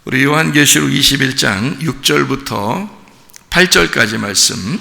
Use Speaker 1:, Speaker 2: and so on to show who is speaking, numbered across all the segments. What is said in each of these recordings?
Speaker 1: 우리 요한계시록 21장 6절부터 8절까지 말씀.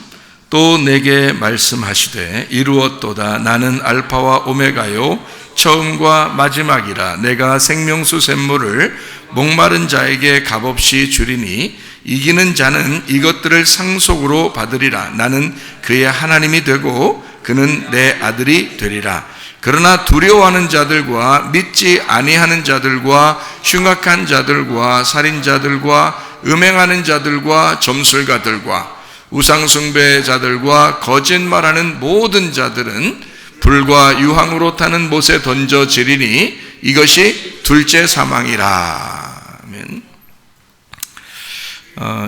Speaker 1: 또 내게 말씀하시되 이루었도다. 나는 알파와 오메가요 처음과 마지막이라. 내가 생명수 샘물을 목마른 자에게 값없이 주리니 이기는 자는 이것들을 상속으로 받으리라. 나는 그의 하나님이 되고 그는 내 아들이 되리라. 그러나 두려워하는 자들과 믿지 아니하는 자들과 흉악한 자들과 살인자들과 음행하는 자들과 점술가들과 우상숭배자들과 거짓말하는 모든 자들은 불과 유황으로 타는 못에 던져지리니 이것이 둘째 사망이라. 아멘.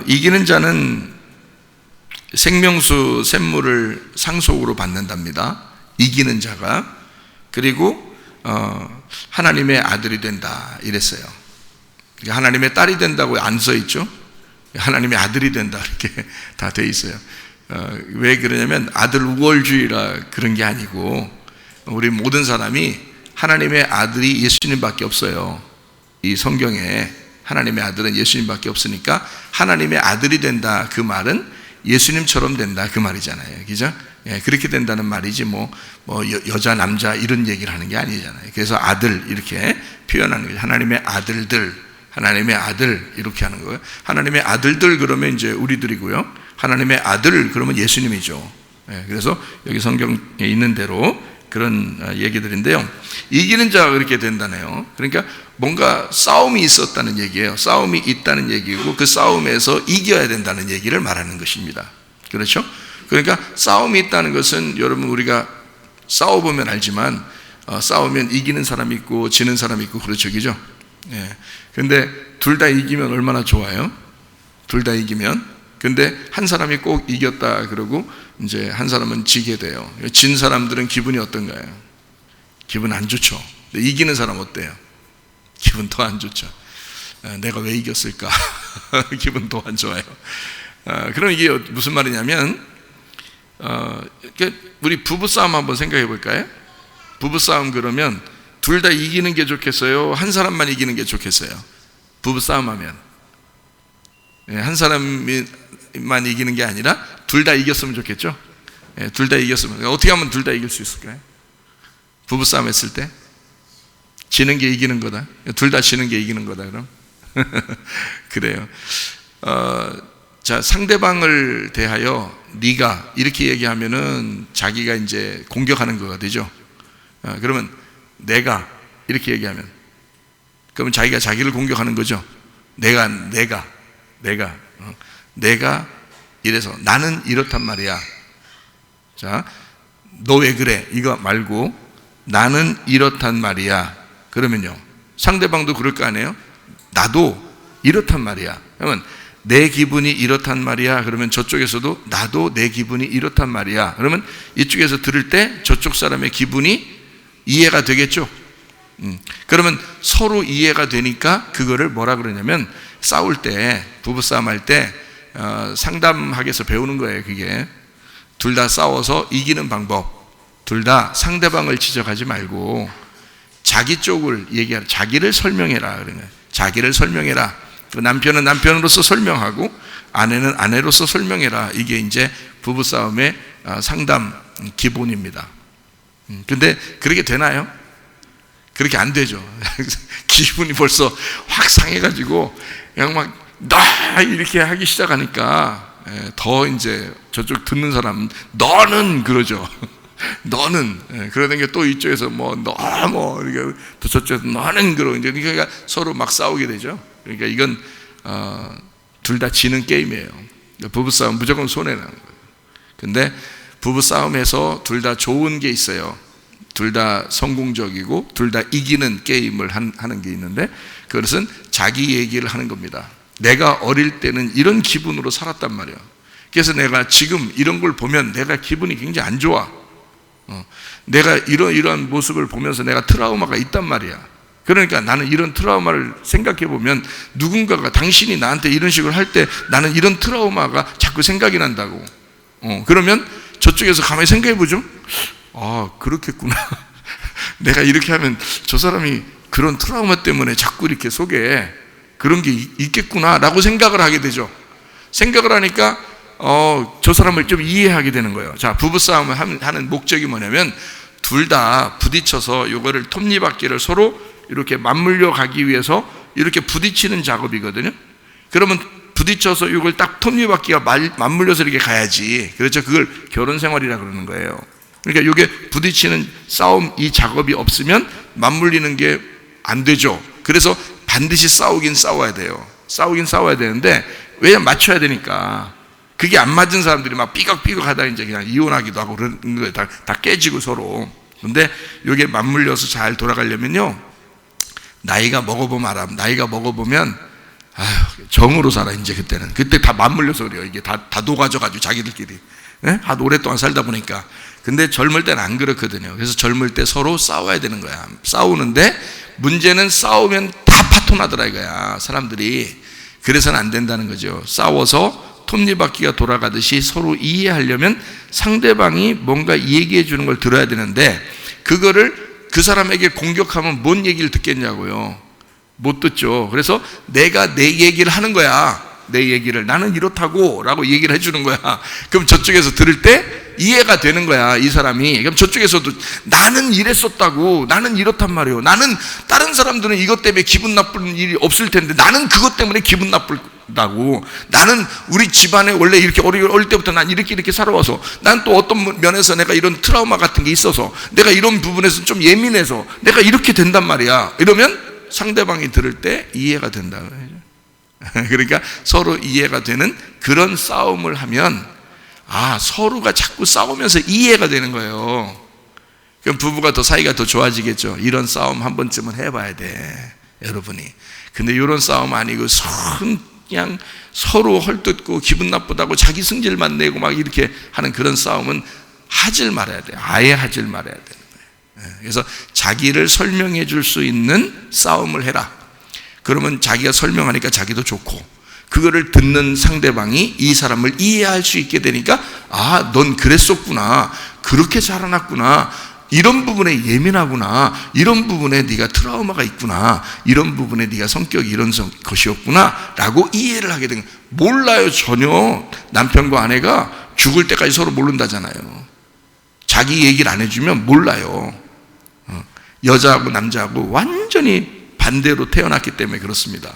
Speaker 1: 이기는 자는 생명수 샘물을 상속으로 받는답니다. 이기는 자가. 그리고 하나님의 아들이 된다 이랬어요. 하나님의 딸이 된다고 안 써 있죠. 하나님의 아들이 된다 이렇게 다 돼 있어요. 왜 그러냐면 아들 우월주의라 그런 게 아니고 우리 모든 사람이 하나님의 아들이 예수님밖에 없어요. 이 성경에 하나님의 아들은 예수님밖에 없으니까 하나님의 아들이 된다 그 말은 예수님처럼 된다 그 말이잖아요. 그죠? 예, 그렇게 된다는 말이지 여자 남자 이런 얘기를 하는 게 아니잖아요. 그래서 아들 이렇게 표현하는 거예요. 하나님의 아들들, 하나님의 아들 이렇게 하는 거예요. 하나님의 아들들 그러면 이제 우리들이고요. 하나님의 아들 그러면 예수님이죠. 예, 그래서 여기 성경에 있는 대로 그런 얘기들인데요. 이기는 자가 그렇게 된다네요. 그러니까 뭔가 싸움이 있었다는 얘기예요. 싸움이 있다는 얘기고 그 싸움에서 이겨야 된다는 얘기를 말하는 것입니다. 그렇죠? 그러니까 싸움이 있다는 것은 여러분 우리가 싸워보면 알지만 싸우면 이기는 사람이 있고 지는 사람이 있고 그렇죠. 그죠? 예. 근데 둘 다 이기면 얼마나 좋아요? 둘 다 이기면. 근데 한 사람이 꼭 이겼다 그러고 이제 한 사람은 지게 돼요. 진 사람들은 기분이 어떤가요? 기분 안 좋죠. 근데 이기는 사람 어때요? 기분 더 안 좋죠. 내가 왜 이겼을까? 기분 더 안 좋아요. 그럼 이게 무슨 말이냐면 우리 부부싸움 한번 생각해 볼까요? 부부싸움 그러면 둘 다 이기는 게 좋겠어요? 한 사람만 이기는 게 좋겠어요? 부부싸움 하면 한 사람만 이기는 게 아니라 둘 다 이겼으면 좋겠죠? 둘 다 이겼으면. 어떻게 하면 둘 다 이길 수 있을까요? 부부싸움 했을 때 지는 게 이기는 거다. 둘 다 지는 게 이기는 거다 그럼? 그래요. 자, 상대방을 대하여 네가 이렇게 얘기하면은 자기가 이제 공격하는 거가 되죠. 그러면 내가 이렇게 얘기하면 그러면 자기가 자기를 공격하는 거죠. 내가 이래서 나는 이렇단 말이야. 자, 너 왜 그래? 이거 말고 나는 이렇단 말이야. 그러면요 상대방도 그럴 거 아니에요? 나도 이렇단 말이야. 그러면 내 기분이 이렇단 말이야. 그러면 저쪽에서도 나도 내 기분이 이렇단 말이야. 그러면 이쪽에서 들을 때 저쪽 사람의 기분이 이해가 되겠죠. 그러면 서로 이해가 되니까 그거를 뭐라 그러냐면 싸울 때 부부싸움 할 때 상담학에서 배우는 거예요. 그게 둘 다 싸워서 이기는 방법. 둘 다 상대방을 지적하지 말고 자기 쪽을 얘기하라. 자기를 설명해라. 그런 거예요. 자기를 설명해라. 남편은 남편으로서 설명하고 아내는 아내로서 설명해라. 이게 이제 부부싸움의 상담 기본입니다. 근데 그렇게 되나요? 그렇게 안 되죠. 기분이 벌써 확 상해가지고 그냥 막 나 이렇게 하기 시작하니까 더 이제 저쪽 듣는 사람은 너는 그러죠. 너는 그러는 게 또 이쪽에서 이렇게 또 저쪽에서 너는 그러고 이제 그러니까 서로 막 싸우게 되죠. 그러니까 이건 둘 다 지는 게임이에요. 부부싸움 무조건 손해나는 거예요. 근데 부부싸움에서 둘 다 좋은 게 있어요. 둘 다 성공적이고 둘 다 이기는 게임을 하는 게 있는데 그것은 자기 얘기를 하는 겁니다. 내가 어릴 때는 이런 기분으로 살았단 말이에요. 그래서 내가 지금 이런 걸 보면 내가 기분이 굉장히 안 좋아. 내가 이러한 모습을 보면서 내가 트라우마가 있단 말이야. 그러니까 나는 이런 트라우마를 생각해 보면 누군가가 당신이 나한테 이런 식으로 할 때 나는 이런 트라우마가 자꾸 생각이 난다고. 그러면 저쪽에서 가만히 생각해 보죠. 아, 그렇겠구나. 내가 이렇게 하면 저 사람이 그런 트라우마 때문에 자꾸 이렇게 속에 그런 게 있겠구나라고 생각을 하게 되죠. 생각을 하니까 저 사람을 좀 이해하게 되는 거예요. 자, 부부싸움을 하는 목적이 뭐냐면 둘 다 부딪혀서 요거를 톱니바퀴를 서로 이렇게 맞물려 가기 위해서 이렇게 부딪히는 작업이거든요. 그러면 부딪혀서 이걸 딱 톱니바퀴가 맞물려서 이렇게 가야지. 그렇죠. 그걸 결혼 생활이라 그러는 거예요. 그러니까 이게 부딪히는 싸움, 이 작업이 없으면 맞물리는 게 안 되죠. 그래서 반드시 싸우긴 싸워야 돼요. 싸우긴 싸워야 되는데 왜냐면 맞춰야 되니까. 그게 안 맞은 사람들이 막 삐걱삐걱 하다 이제 그냥 이혼하기도 하고 그런 거예요. 다 깨지고 서로. 근데 이게 맞물려서 잘 돌아가려면요, 나이가 먹어보면 정으로 살아. 이제 그때 다 맞물려서 그래요. 이게 다 녹아져가지고 자기들끼리 한 오랫동안 살다 보니까. 근데 젊을 때는 안 그렇거든요. 그래서 젊을 때 서로 싸워야 되는 거야. 싸우는데 문제는 싸우면 다 파토나더라 이거야, 사람들이. 그래서는 안 된다는 거죠. 싸워서 톱니바퀴가 돌아가듯이 서로 이해하려면 상대방이 뭔가 얘기해 주는 걸 들어야 되는데, 그거를 그 사람에게 공격하면 뭔 얘기를 듣겠냐고요. 못 듣죠. 그래서 내가 내 얘기를 하는 거야. 내 얘기를 나는 이렇다고 라고 얘기를 해주는 거야. 그럼 저쪽에서 들을 때 이해가 되는 거야, 이 사람이. 그럼 저쪽에서도 나는 이랬었다고, 나는 이렇단 말이에요. 나는 다른 사람들은 이것 때문에 기분 나쁜 일이 없을 텐데 나는 그것 때문에 기분 나쁘다고. 나는 우리 집안에 원래 이렇게 어릴 때부터 난 이렇게 살아와서 난 또 어떤 면에서 내가 이런 트라우마 같은 게 있어서 내가 이런 부분에서 좀 예민해서 내가 이렇게 된단 말이야. 이러면 상대방이 들을 때 이해가 된다. 그러니까 서로 이해가 되는 그런 싸움을 하면 서로가 자꾸 싸우면서 이해가 되는 거예요. 그럼 부부가 더 사이가 더 좋아지겠죠. 이런 싸움 한 번쯤은 해봐야 돼, 여러분이. 근데 이런 싸움 아니고 그냥 서로 헐뜯고 기분 나쁘다고 자기 승질만 내고 막 이렇게 하는 그런 싸움은 하질 말아야 돼. 아예 하질 말아야 되는 거예요. 그래서 자기를 설명해 줄 수 있는 싸움을 해라. 그러면 자기가 설명하니까 자기도 좋고, 그거를 듣는 상대방이 이 사람을 이해할 수 있게 되니까 넌 그랬었구나, 그렇게 자라났구나, 이런 부분에 예민하구나, 이런 부분에 네가 트라우마가 있구나, 이런 부분에 네가 성격이 이런 것이었구나 라고 이해를 하게 되는 거예요. 몰라요, 전혀. 남편과 아내가 죽을 때까지 서로 모른다잖아요. 자기 얘기를 안 해주면 몰라요. 여자하고 남자하고 완전히 반대로 태어났기 때문에 그렇습니다.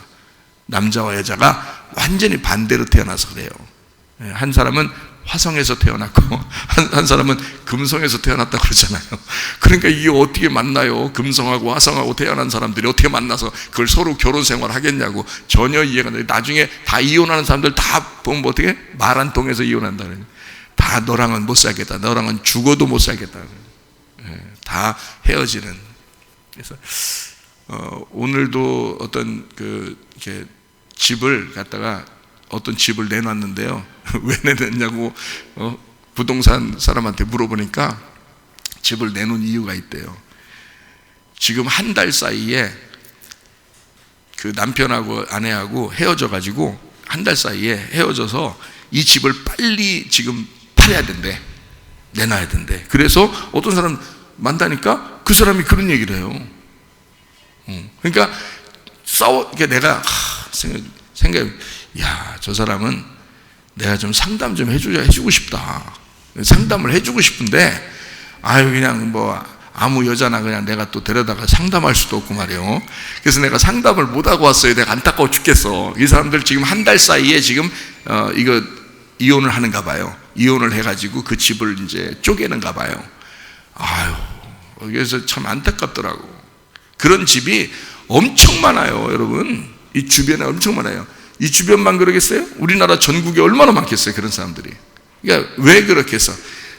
Speaker 1: 남자와 여자가 완전히 반대로 태어나서 그래요. 한 사람은 화성에서 태어났고 한 사람은 금성에서 태어났다고 그러잖아요. 그러니까 이게 어떻게 만나요? 금성하고 화성하고 태어난 사람들이 어떻게 만나서 그걸 서로 결혼 생활 하겠냐고. 전혀 이해가 안 돼요. 나중에 다 이혼하는 사람들 다 보면 어떻게? 말 안 통해서 이혼한다 그래요. 다 너랑은 못 살겠다, 너랑은 죽어도 못 살겠다, 다 헤어지는. 그래서 오늘도 어떤 이렇게 집을 갖다가 어떤 집을 내놨는데요. 왜 내놨냐고 부동산 사람한테 물어보니까 집을 내놓은 이유가 있대요. 지금 한 달 사이에 그 남편하고 아내하고 헤어져 가지고 한 달 사이에 헤어져서 이 집을 빨리 지금 팔아야 된대. 내놔야 된대. 그래서 어떤 사람 만나니까 그 사람이 그런 얘기를 해요. 그러니까 내가 생각해, 저 사람은 내가 좀 상담 좀 해주고 싶다. 상담을 해주고 싶은데, 그냥 아무 여자나 그냥 내가 또 데려다가 상담할 수도 없고 말이에요. 그래서 내가 상담을 못하고 왔어요. 내가 안타까워 죽겠어. 이 사람들 지금 한 달 사이에 지금, 이거 이혼을 하는가 봐요. 이혼을 해가지고 그 집을 이제 쪼개는가 봐요. 그래서 참 안타깝더라고. 그런 집이 엄청 많아요, 여러분. 이 주변에 엄청 많아요. 이 주변만 그러겠어요? 우리나라 전국에 얼마나 많겠어요, 그런 사람들이. 그러니까 왜 그렇게 해서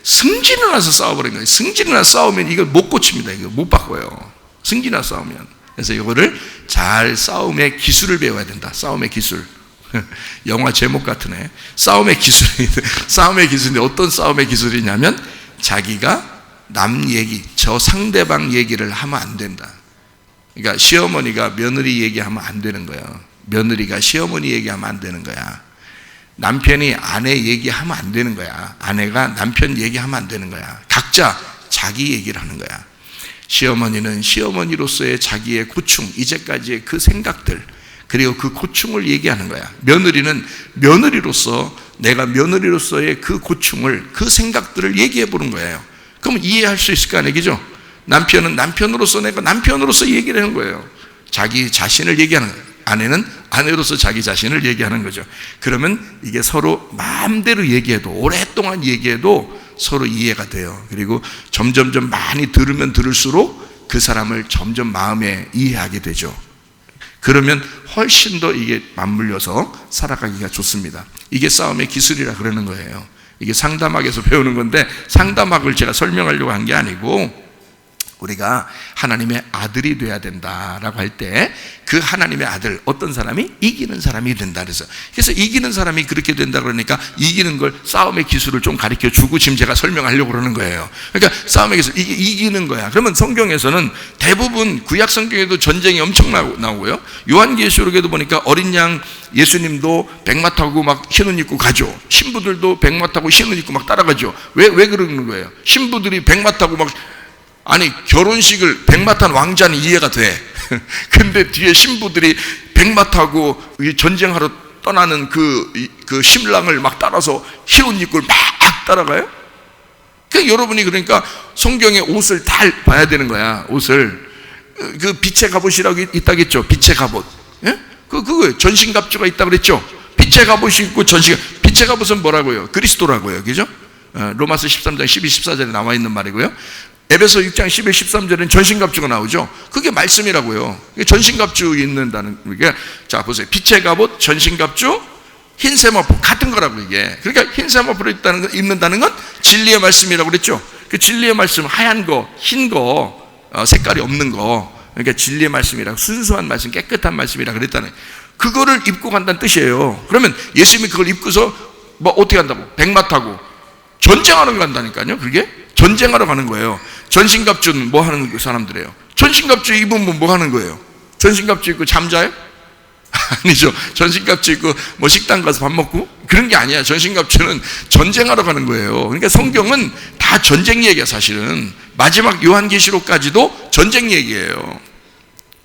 Speaker 1: 승질을 나서 싸워버린 거예요. 승질을 나서 싸우면 이걸 못 고칩니다. 이거 못 바꿔요, 승질이 나서 싸우면. 그래서 이거를 잘 싸움의 기술을 배워야 된다. 싸움의 기술. 영화 제목 같으네. 싸움의 기술인데 어떤 싸움의 기술이냐면 자기가 남 얘기, 저 상대방 얘기를 하면 안 된다. 그러니까 시어머니가 며느리 얘기하면 안 되는 거예요. 며느리가 시어머니 얘기하면 안 되는 거야. 남편이 아내 얘기하면 안 되는 거야. 아내가 남편 얘기하면 안 되는 거야. 각자 자기 얘기를 하는 거야. 시어머니는 시어머니로서의 자기의 고충, 이제까지의 그 생각들, 그리고 그 고충을 얘기하는 거야. 며느리는 며느리로서, 내가 며느리로서의 그 고충을, 그 생각들을 얘기해 보는 거예요. 그러면 이해할 수 있을 거 아니겠죠? 남편은 남편으로서, 내가 남편으로서 얘기를 하는 거예요. 자기 자신을 얘기하는 거예요. 아내는 아내로서 자기 자신을 얘기하는 거죠. 그러면 이게 서로 마음대로 얘기해도, 오랫동안 얘기해도 서로 이해가 돼요. 그리고 점점점 많이 들으면 들을수록 그 사람을 점점 마음에 이해하게 되죠. 그러면 훨씬 더 이게 맞물려서 살아가기가 좋습니다. 이게 싸움의 기술이라 그러는 거예요. 이게 상담학에서 배우는 건데, 상담학을 제가 설명하려고 한 게 아니고, 우리가 하나님의 아들이 돼야 된다라고 할 때 그 하나님의 아들, 어떤 사람이? 이기는 사람이 된다 그래서 이기는 사람이 그렇게 된다 그러니까 이기는 걸, 싸움의 기술을 좀 가르쳐 주고 지금 제가 설명하려고 그러는 거예요. 그러니까 싸움의 기술, 이게 이기는 거야. 그러면 성경에서는 대부분, 구약 성경에도 전쟁이 엄청 나오고요, 요한계시록에도 보니까 어린 양 예수님도 백마 타고 막 흰 옷 입고 가죠. 신부들도 백마 타고 흰 옷 입고 막 따라가죠. 왜 그러는 거예요? 신부들이 백마 타고 막, 아니, 결혼식을 백마 탄 왕자는 이해가 돼. 근데 뒤에 신부들이 백마 타고 전쟁하러 떠나는 그 신랑을 막 따라서 흰 옷 입고 막 따라가요? 여러분이 그러니까 성경의 옷을 다 봐야 되는 거야. 옷을. 그 빛의 갑옷이라고 있다겠죠. 빛의 갑옷. 예? 그거 전신갑주가 있다 그랬죠. 빛의 갑옷이 있고 빛의 갑옷은 뭐라고요? 그리스도라고요. 그죠? 로마서 13장 12, 14절에 나와 있는 말이고요. 에베소 6장 11, 13절에는 전신갑주가 나오죠. 그게 말씀이라고요. 전신갑주 입는다는 게, 자 보세요. 빛의 갑옷, 전신갑주, 흰 세마포 같은 거라고 이게. 그러니까 흰 세마포를 입는다는 건 진리의 말씀이라고 그랬죠. 그 진리의 말씀, 하얀 거, 흰 거, 색깔이 없는 거, 그러니까 진리의 말씀이라고, 순수한 말씀, 깨끗한 말씀이라고 그랬다는, 그거를 입고 간다는 뜻이에요. 그러면 예수님이 그걸 입고서 뭐 어떻게 한다고? 백마 타고 전쟁하러 간다니까요. 그게 전쟁하러 가는 거예요. 전신갑주는 뭐 하는 사람들이에요? 전신갑주 입으면 뭐 하는 거예요? 전신갑주 입고 잠자요? 아니죠. 전신갑주 입고 뭐 식당 가서 밥 먹고 그런 게 아니야. 전신갑주는 전쟁하러 가는 거예요. 그러니까 성경은 다 전쟁 얘기야. 사실은 마지막 요한계시록까지도 전쟁 얘기예요.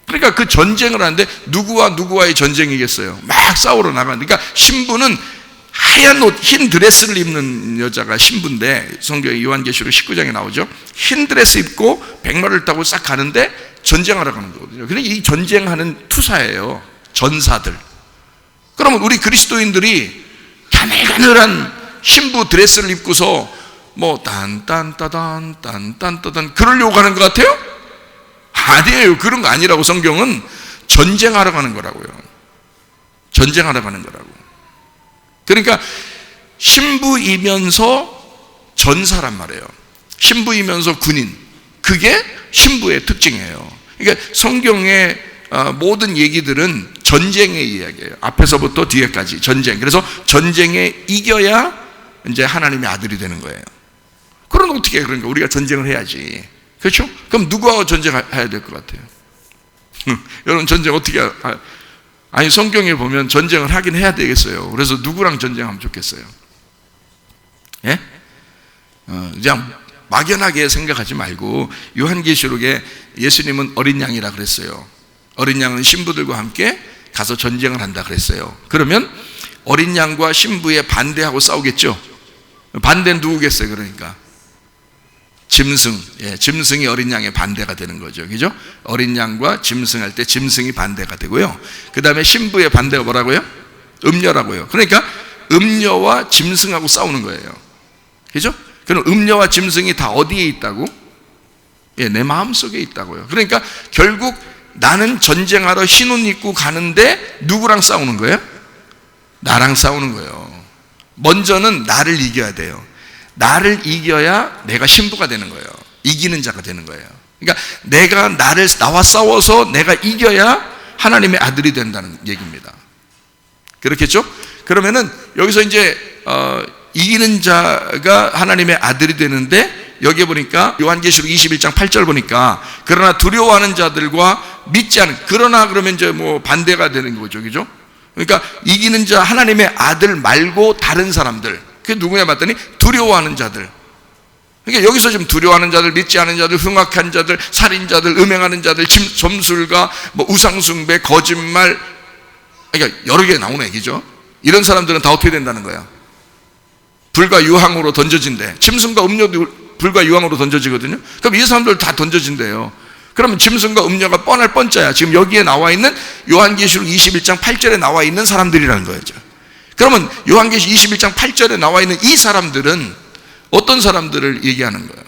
Speaker 1: 그러니까 그 전쟁을 하는데 누구와 누구와의 전쟁이겠어요? 막 싸우러 나가는. 그러니까 신부는 하얀 옷, 흰 드레스를 입는 여자가 신부인데, 성경의 요한계시록 19장에 나오죠. 흰 드레스 입고 백마를 타고 싹 가는데 전쟁하러 가는 거거든요. 그러니까 이 전쟁하는 투사예요. 전사들. 그러면 우리 그리스도인들이 가늘가늘한 신부 드레스를 입고서 뭐 딴딴따단 딴딴따단 그러려고 하는 것 같아요? 아니에요. 그런 거 아니라고. 성경은 전쟁하러 가는 거라고요. 전쟁하러 가는 거라고. 그러니까 신부이면서 전사란 말이에요. 신부이면서 군인. 그게 신부의 특징이에요. 그러니까 성경의 모든 얘기들은 전쟁의 이야기예요. 앞에서부터 뒤에까지 전쟁. 그래서 전쟁에 이겨야 이제 하나님의 아들이 되는 거예요. 그럼 어떻게 해? 그러니까 우리가 전쟁을 해야지. 그렇죠? 그럼 누구하고 전쟁해야 될 것 같아요? 여러분 전쟁 어떻게 아니 성경에 보면 전쟁을 하긴 해야 되겠어요. 그래서 누구랑 전쟁하면 좋겠어요? 예? 그냥 막연하게 생각하지 말고, 요한계시록에 예수님은 어린 양이라 그랬어요. 어린 양은 신부들과 함께 가서 전쟁을 한다 그랬어요. 그러면 어린 양과 신부의 반대하고 싸우겠죠? 반대는 누구겠어요? 그러니까 짐승. 예, 짐승이 어린 양의 반대가 되는 거죠. 그죠? 어린 양과 짐승할 때 짐승이 반대가 되고요. 그 다음에 신부의 반대가 뭐라고요? 음녀라고요. 그러니까 음녀와 짐승하고 싸우는 거예요. 그죠? 그럼 음녀와 짐승이 다 어디에 있다고? 예, 내 마음속에 있다고요. 그러니까 결국 나는 전쟁하러 흰 옷 입고 가는데 누구랑 싸우는 거예요? 나랑 싸우는 거예요. 먼저는 나를 이겨야 돼요. 나를 이겨야 내가 신부가 되는 거예요. 이기는 자가 되는 거예요. 그러니까 나와 싸워서 내가 이겨야 하나님의 아들이 된다는 얘기입니다. 그렇겠죠? 그러면은 여기서 이제 이기는 자가 하나님의 아들이 되는데, 여기에 보니까 요한계시록 21장 8절 보니까 그러나 두려워하는 자들과 믿지 않은, 그러나 그러면 이제 뭐 반대가 되는 거죠. 그죠? 그러니까 이기는 자, 하나님의 아들 말고 다른 사람들, 그게 누구냐 봤더니 두려워하는 자들. 그러니까 여기서 지금 두려워하는 자들, 믿지 않은 자들, 흉악한 자들, 살인자들, 음행하는 자들, 점술가, 뭐 우상숭배, 거짓말, 그러니까 여러 개 나오는 얘기죠. 이런 사람들은 다 어떻게 된다는 거야? 불과 유황으로 던져진대. 짐승과 음료도 불과 유황으로 던져지거든요. 그럼 이 사람들 다 던져진대요. 그러면 짐승과 음료가 뻔할 뻔짜야. 지금 여기에 나와 있는 요한계시록 21장 8절에 나와 있는 사람들이라는 거죠. 그러면 요한계시록 21장 8절에 나와 있는 이 사람들은 어떤 사람들을 얘기하는 거예요?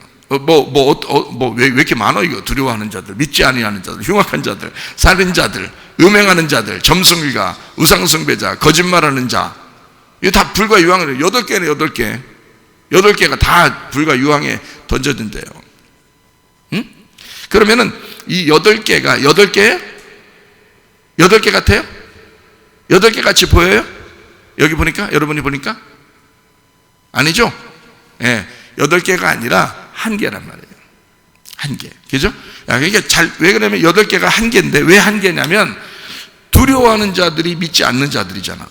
Speaker 1: 왜 이렇게 많아, 이거? 두려워하는 자들, 믿지 아니하는 자들, 흉악한 자들, 살인자들, 음행하는 자들, 점술가, 우상숭배자, 거짓말하는 자. 이거 다 불과 유황을, 8개네, 8개. 8개가 다 불과 유황에 던져진대요. 응? 그러면은 이 8개가, 8개 같아요? 8개 같이 보여요? 여기 보니까? 여러분이 보니까? 아니죠? 예. 8개가 아니라 1개란 말이에요. 1개. 그죠? 그러니까 왜 그러냐면 8개가 1개인데 왜 1개냐면 두려워하는 자들이 믿지 않는 자들이잖아.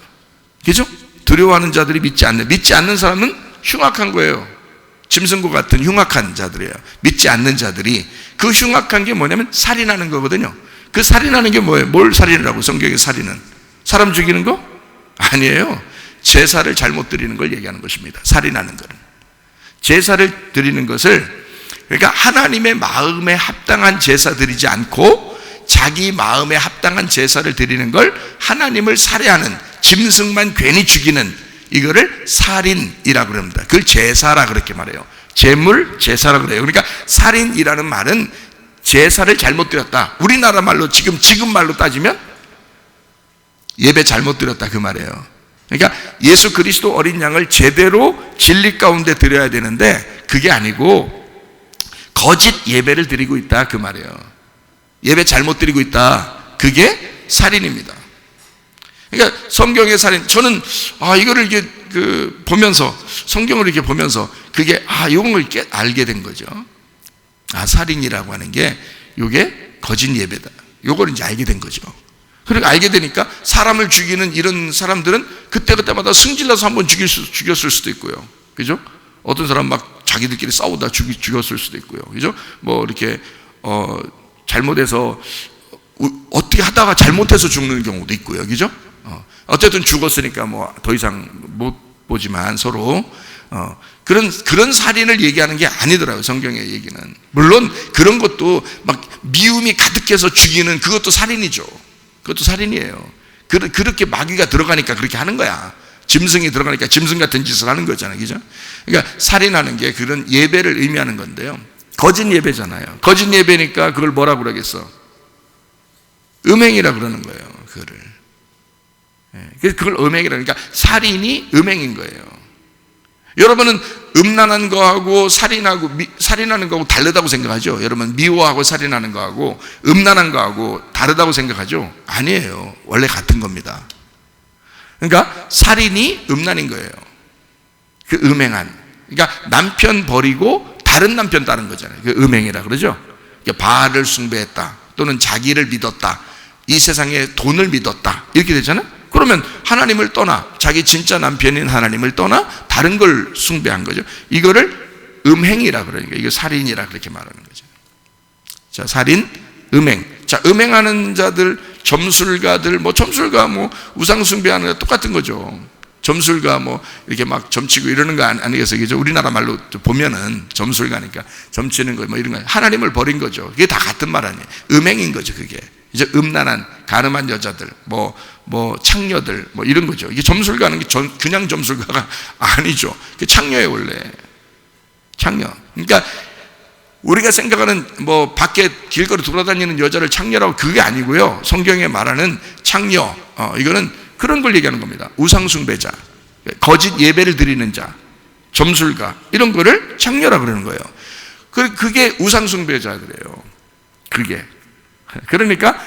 Speaker 1: 그죠? 두려워하는 자들이 믿지 않는 사람은 흉악한 거예요. 짐승과 같은 흉악한 자들이에요. 믿지 않는 자들이. 그 흉악한 게 뭐냐면 살인하는 거거든요. 그 살인하는 게 뭐예요? 뭘 살인이라고? 성경의 살인은 사람 죽이는 거? 아니에요. 제사를 잘못 드리는 걸 얘기하는 것입니다. 살인하는 거는. 제사를 드리는 것을, 그러니까 하나님의 마음에 합당한 제사 드리지 않고 자기 마음에 합당한 제사를 드리는 걸 하나님을 살해하는, 짐승만 괜히 죽이는, 이거를 살인이라고 그럽니다. 그걸 제사라 그렇게 말해요. 제물, 제사라 그래요. 그러니까 살인이라는 말은 제사를 잘못 드렸다. 우리나라 말로 지금 말로 따지면 예배 잘못 드렸다, 그 말이에요. 그러니까 예수 그리스도 어린 양을 제대로 진리 가운데 드려야 되는데 그게 아니고 거짓 예배를 드리고 있다, 그 말이에요. 예배 잘못 드리고 있다. 그게 살인입니다. 그러니까 성경의 살인, 저는 이거를 이렇게 보면서, 성경을 이렇게 보면서 그게 이런 걸 이렇게 알게 된 거죠. 살인이라고 하는 게 이게 거짓 예배다. 이걸 이제 알게 된 거죠. 그러니까 알게 되니까 사람을 죽이는 이런 사람들은 그때마다 승질나서 한번 죽였을 수도 있고요. 그죠? 어떤 사람 막 자기들끼리 싸우다 죽였을 수도 있고요. 그죠? 이렇게 잘못해서 어떻게 하다가 잘못해서 죽는 경우도 있고요. 그죠? 어쨌든 죽었으니까 더 이상 못 보지만 서로 그런 살인을 얘기하는 게 아니더라고요, 성경의 얘기는. 물론 그런 것도 막 미움이 가득해서 죽이는 그것도 살인이죠. 그것도 살인이에요. 그렇게 마귀가 들어가니까 그렇게 하는 거야. 짐승이 들어가니까 짐승 같은 짓을 하는 거잖아요. 그죠? 그러니까 살인하는 게 그런 예배를 의미하는 건데요. 거짓 예배잖아요. 거짓 예배니까 그걸 뭐라고 그러겠어? 음행이라 그러는 거예요. 그거를. 그래서 그걸 음행이라, 그러니까 살인이 음행인 거예요. 여러분은 음란한 거하고 살인하는 거하고 다르다고 생각하죠? 여러분 미워하고 살인하는 거하고 음란한 거하고 다르다고 생각하죠? 아니에요. 원래 같은 겁니다. 그러니까 살인이 음란인 거예요. 그 음행한. 그러니까 남편 버리고 다른 남편 따른 거잖아요. 그 음행이라 그러죠? 그러니까 바알을 숭배했다. 또는 자기를 믿었다. 이 세상에 돈을 믿었다. 이렇게 되잖아요? 그러면 하나님을 떠나, 자기 진짜 남편인 하나님을 떠나 다른 걸 숭배한 거죠. 이거를 음행이라 그러니까 이거 살인이라 그렇게 말하는 거죠. 자, 살인, 음행. 자, 음행하는 자들, 점술가들, 점술가 우상 숭배하는 거 똑같은 거죠. 점술가 이렇게 막 점치고 이러는 거 아니겠어요? 그죠? 우리나라 말로 보면은 점술가니까 점치는 거 이런 거 하나님을 버린 거죠. 그게 다 같은 말 아니에요. 음행인 거죠, 그게. 이제 음란한 가늠한 여자들, 창녀들, 이런 거죠. 이게 점술가는 게 그냥 점술가가 아니죠. 그게 창녀예요, 원래. 창녀. 그러니까 우리가 생각하는 밖에 길거리 돌아다니는 여자를 창녀라고, 그게 아니고요. 성경에 말하는 창녀, 이거는 그런 걸 얘기하는 겁니다. 우상숭배자, 거짓 예배를 드리는 자, 점술가, 이런 거를 창녀라고 그러는 거예요. 그게 우상숭배자들이에요. 그게. 그러니까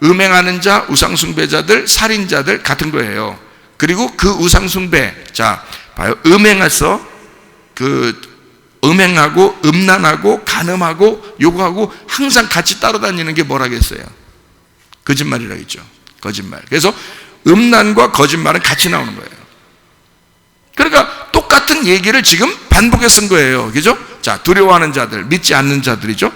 Speaker 1: 음행하는 자, 우상숭배자들, 살인자들 같은 거예요. 그리고 그 우상숭배자, 봐요. 음행해서 음행하고 음란하고 간음하고 요구하고 항상 같이 따라다니는 게 뭐라겠어요? 거짓말이라겠죠. 거짓말. 그래서 음란과 거짓말은 같이 나오는 거예요. 그러니까 똑같은 얘기를 지금 반복해 쓴 거예요. 그죠? 자, 두려워하는 자들, 믿지 않는 자들이죠.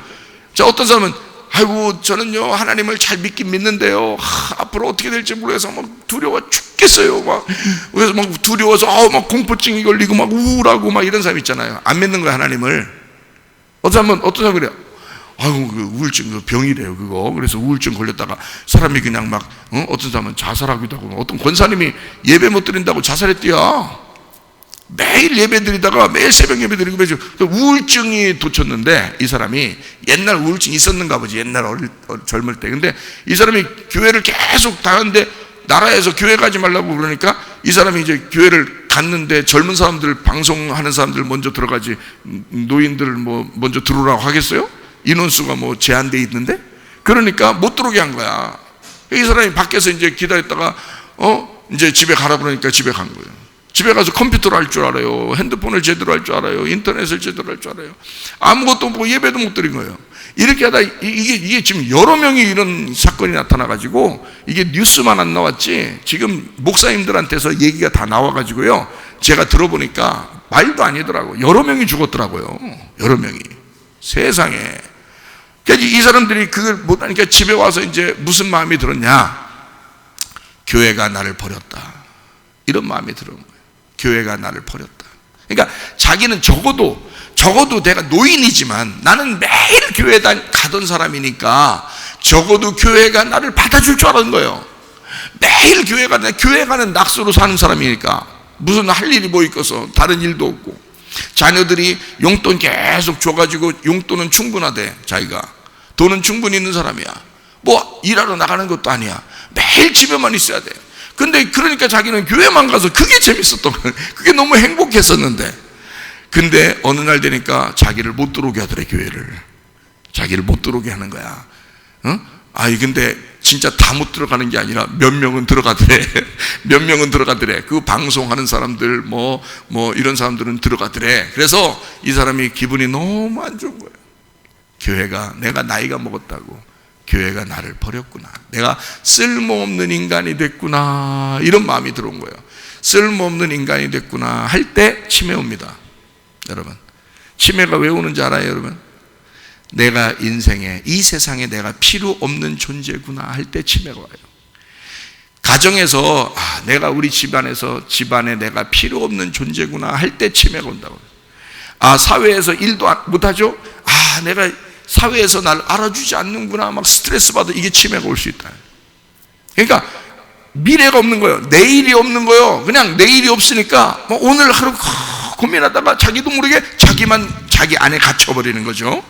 Speaker 1: 자, 어떤 사람은 아이고 저는요 하나님을 잘 믿긴 믿는데요 앞으로 어떻게 될지 모르겠어 막 두려워 죽겠어요 막 그래서 막 두려워서 막 공포증이 걸리고 막 우울하고 막 이런 사람 있잖아요. 안 믿는 거야 하나님을. 어떤 사람은 그래요. 아이고 그 우울증 그 병이래요 그거. 그래서 우울증 걸렸다가 사람이 그냥 막 어떤 사람은 자살하기도 하고 어떤 권사님이 예배 못 드린다고 자살했대요. 매일 예배 드리다가 매일 새벽 예배 드리고 우울증이 돋쳤는데 이 사람이 옛날 우울증이 있었는가 보지 옛날 젊을 때. 근데 이 사람이 교회를 계속 다녔는데 나라에서 교회 가지 말라고 그러니까 이 사람이 이제 교회를 갔는데 젊은 사람들 방송하는 사람들 먼저 들어가지 노인들 뭐 먼저 들어오라고 하겠어요? 인원수가 뭐 제한돼 있는데 그러니까 못 들어오게 한 거야. 이 사람이 밖에서 이제 기다렸다가 이제 집에 가라 그러니까 집에 간 거예요. 집에 가서 컴퓨터를 할 줄 알아요. 핸드폰을 제대로 할 줄 알아요. 인터넷을 제대로 할 줄 알아요. 아무것도 뭐 예배도 못 드린 거예요. 이렇게 하다 이게 지금 여러 명이 이런 사건이 나타나가지고 이게 뉴스만 안 나왔지 지금 목사님들한테서 얘기가 다 나와가지고요. 제가 들어보니까 말도 아니더라고요. 여러 명이 죽었더라고요. 여러 명이. 세상에. 그러니까 이 사람들이 그걸 못하니까 집에 와서 이제 무슨 마음이 들었냐. 교회가 나를 버렸다. 이런 마음이 들은 거예요. 교회가 나를 버렸다. 그러니까 자기는 적어도 내가 노인이지만 나는 매일 교회 가던 사람이니까 적어도 교회가 나를 받아줄 줄 알았는 거예요. 매일 교회 가는 낙서로 사는 사람이니까 무슨 할 일이 뭐 있어서 다른 일도 없고 자녀들이 용돈 계속 줘가지고 용돈은 충분하대. 자기가 돈은 충분히 있는 사람이야. 뭐 일하러 나가는 것도 아니야. 매일 집에만 있어야 돼. 근데 그러니까 자기는 교회만 가서 그게 재밌었던 거예요. 그게 너무 행복했었는데 근데 어느 날 되니까 자기를 못 들어오게 하더래. 교회를 자기를 못 들어오게 하는 거야. 근데 진짜 다 못 들어가는 게 아니라 몇 명은 들어가더래. 몇 명은 들어가더래. 그 방송하는 사람들 뭐 이런 사람들은 들어가더래. 그래서 이 사람이 기분이 너무 안 좋은 거예요. 교회가 내가 나이가 먹었다고 교회가 나를 버렸구나. 내가 쓸모없는 인간이 됐구나. 이런 마음이 들어온 거예요. 쓸모없는 인간이 됐구나 할 때 치매 옵니다. 여러분 치매가 왜 오는지 알아요 여러분? 내가 인생에 이 세상에 내가 필요 없는 존재구나 할 때 치매가 와요. 가정에서 내가 우리 집안에 내가 필요 없는 존재구나 할 때 치매가 온다고. 사회에서 일도 못하죠? 내가 사회에서 날 알아주지 않는구나 막 스트레스 받아. 이게 치매가 올 수 있다. 그러니까 미래가 없는 거예요. 내일이 없는 거예요. 그냥 내일이 없으니까 오늘 하루 고민하다가 자기도 모르게 자기 안에 갇혀버리는 거죠.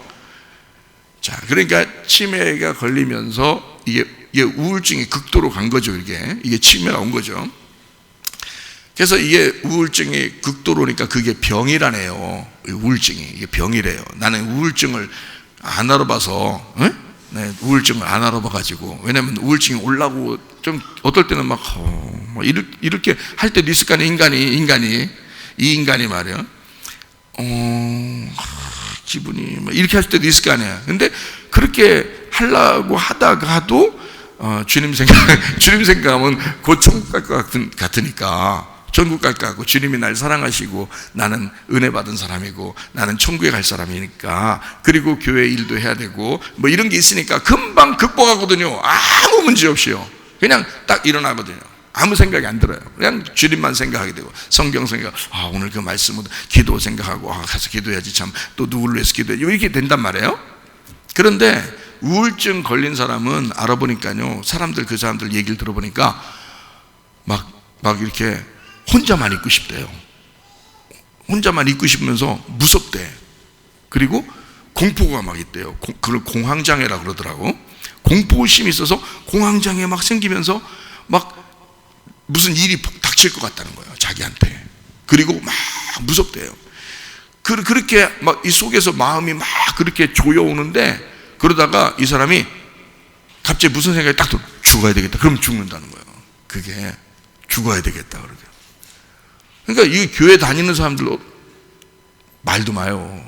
Speaker 1: 자, 그러니까 치매가 걸리면서 이게 우울증이 극도로 간 거죠. 이게 치매가 온 거죠. 그래서 이게 우울증이 극도로 오니까 그게 병이라네요. 우울증이 이게 병이래요. 나는 우울증을 안 알아봐서 우울증을 안 알아봐가지고 왜냐면 우울증이 올라고 좀 어떨 때는 막 이렇게 할 때도 있을 거 아니에요. 이 인간이 말이야 기분이 이렇게 할 때도 있을 거 아니야. 근데 그렇게 하려고 하다가도 주님 생각하면 곧 천국 갈 것 같으니까 천국 갈 것 같고 주님이 날 사랑하시고 나는 은혜 받은 사람이고 나는 천국에 갈 사람이니까 그리고 교회 일도 해야 되고 뭐 이런 게 있으니까 금방 극복하거든요. 아무 문제 없이요. 그냥 딱 일어나거든요. 아무 생각이 안 들어요. 그냥 주님만 생각하게 되고 성경 생각 오늘 그 말씀은 기도 생각하고 가서 기도해야지 참 또 누구를 위해서 기도해야지 이렇게 된단 말이에요. 그런데 우울증 걸린 사람은 알아보니까요 그 사람들 얘기를 들어보니까 막 이렇게 혼자만 있고 싶대요. 혼자만 있고 싶으면서 무섭대. 그리고 공포가 막 있대요. 그걸 공황장애라고 그러더라고. 공포심이 있어서 공황장애 막 생기면서 막 무슨 일이 닥칠 것 같다는 거예요. 자기한테. 그리고 막 무섭대요. 그렇게 막 이 속에서 마음이 막 그렇게 조여오는데 그러다가 이 사람이 갑자기 무슨 생각이 딱 들어. 죽어야 되겠다. 그럼 죽는다는 거예요. 그게 죽어야 되겠다. 그러게. 그러니까 이 교회 다니는 사람들 말도 마요.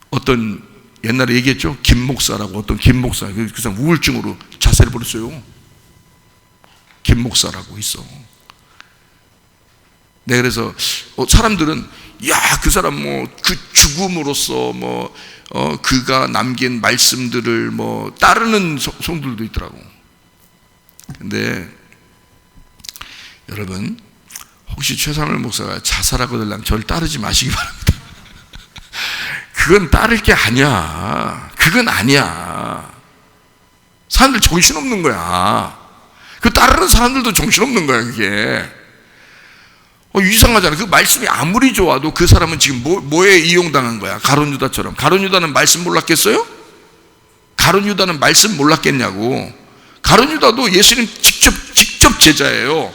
Speaker 1: 어떤 옛날에 얘기했죠. 김 목사라고 어떤 김 목사 그 사람 우울증으로 자살해 버렸어요. 김 목사라고 있어. 네, 그래서 사람들은 야, 그 사람 그 죽음으로써 그가 남긴 말씀들을 따르는 성들도 있더라고. 근데 여러분, 혹시 최상월 목사가 자살하고 들라면 저를 따르지 마시기 바랍니다. 그건 따를 게 아니야. 그건 아니야. 사람들 정신없는 거야. 그 따르는 사람들도 정신없는 거야, 그게. 이상하잖아. 그 말씀이 아무리 좋아도 그 사람은 지금 뭐에 이용당한 거야? 가룟 유다처럼. 가룟 유다는 말씀 몰랐겠어요? 가룟 유다는 말씀 몰랐겠냐고. 가룟 유다도 예수님 직접 제자예요.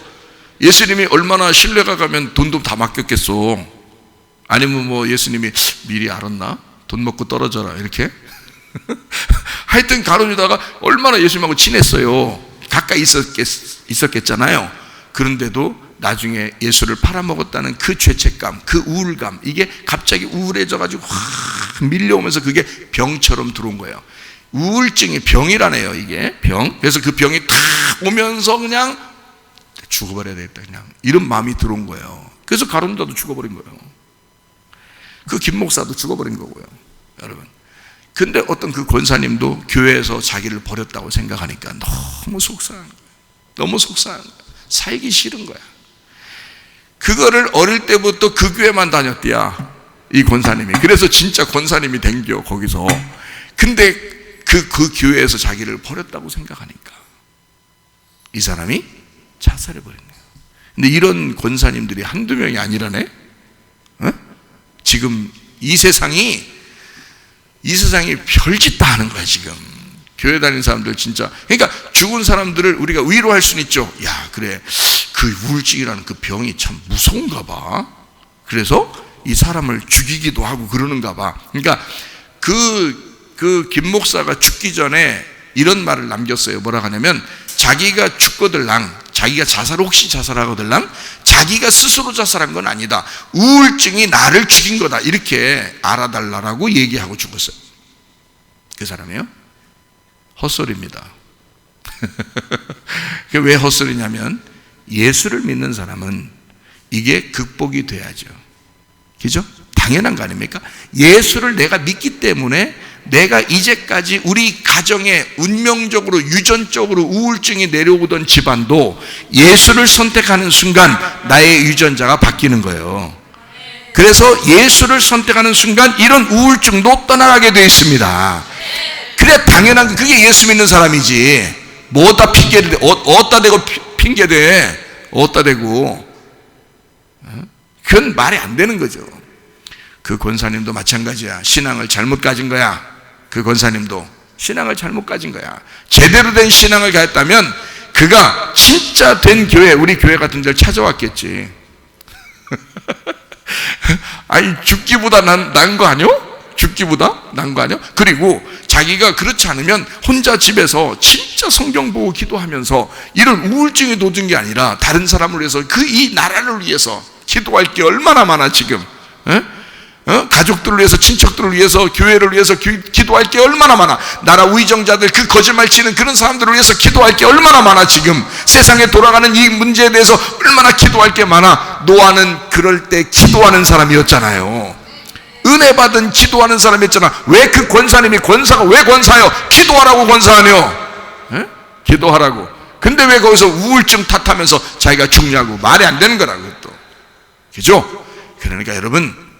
Speaker 1: 예수님이 얼마나 신뢰가 가면 돈도 다 맡겼겠어. 아니면 예수님이 미리 알았나? 돈 먹고 떨어져라 이렇게. 하여튼 가룟 유다가 얼마나 예수님하고 친했어요. 가까이 있었겠잖아요. 그런데도 나중에 예수를 팔아먹었다는 그 죄책감, 그 우울감, 이게 갑자기 우울해져가지고 확 밀려오면서 그게 병처럼 들어온 거예요. 우울증이 병이라네요, 이게 병. 그래서 그 병이 탁 오면서 그냥 죽어버려야 되겠다, 그냥 이런 마음이 들어온 거예요. 그래서 가룟 유다도 죽어버린 거예요. 그 김 목사도 죽어버린 거고요, 여러분. 근데 어떤 그 권사님도 교회에서 자기를 버렸다고 생각하니까 너무 속상한 거예요. 너무 속상한 거예요. 살기 싫은 거야. 그거를 어릴 때부터 그 교회만 다녔대야, 이 권사님이. 그래서 진짜 권사님이 된겨, 거기서. 근데 그 교회에서 자기를 버렸다고 생각하니까 이 사람이 자살해버렸네요. 근데 이런 권사님들이 한두 명이 아니라네? 지금 이 세상이 별짓 다 하는 거야, 지금. 교회 다니는 사람들 진짜. 그러니까 죽은 사람들을 우리가 위로할 수는 있죠. 야, 그래, 그 우울증이라는 그 병이 참 무서운가 봐. 그래서 이 사람을 죽이기도 하고 그러는가 봐. 그러니까 그 김 목사가 죽기 전에 이런 말을 남겼어요. 뭐라 하냐면, 자기가 죽거들랑, 자기가 혹시 자살하거들랑 자기가 스스로 자살한 건 아니다. 우울증이 나를 죽인 거다. 이렇게 알아달라고 얘기하고 죽었어요. 그 사람이요? 헛소리입니다. 왜 헛소리냐면, 예수를 믿는 사람은 이게 극복이 돼야죠. 그죠? 당연한 거 아닙니까? 예수를 내가 믿기 때문에 내가 이제까지 우리 가정에 운명적으로 유전적으로 우울증이 내려오던 집안도 예수를 선택하는 순간 나의 유전자가 바뀌는 거예요. 그래서 예수를 선택하는 순간 이런 우울증도 떠나가게 되어 있습니다. 그래, 당연한 거. 그게 예수 믿는 사람이지. 뭐다 핑계를 대, 어디다 대고 핑계대, 어디다 대고. 그건 말이 안 되는 거죠. 그 권사님도 마찬가지야. 신앙을 잘못 가진 거야. 그 권사님도 신앙을 잘못 가진 거야. 제대로 된 신앙을 가졌다면 그가 진짜 된 교회, 우리 교회 같은 데를 찾아왔겠지. 아니, 죽기보다 난 거 아니요? 죽기보다 난 거 아니요? 그리고 자기가 그렇지 않으면 혼자 집에서 진짜 성경 보고 기도하면서 이런 우울증이 돋은 게 아니라 다른 사람을 위해서, 이 나라를 위해서 기도할 게 얼마나 많아 지금. 가족들을 위해서, 친척들을 위해서, 교회를 위해서 기도할 게 얼마나 많아. 나라 위정자들, 그 거짓말 치는 그런 사람들을 위해서 기도할 게 얼마나 많아. 지금 세상에 돌아가는 이 문제에 대해서 얼마나 기도할 게 많아. 노아는 그럴 때 기도하는 사람이었잖아요. 은혜 받은 기도하는 사람이었잖아. 왜 그 권사님이, 권사가 왜 권사요? 기도하라고 권사하며. 기도하라고. 근데 왜 거기서 우울증 탓하면서 자기가 죽냐고. 말이 안 되는 거라고 또. 그죠? 그러니까 여러분,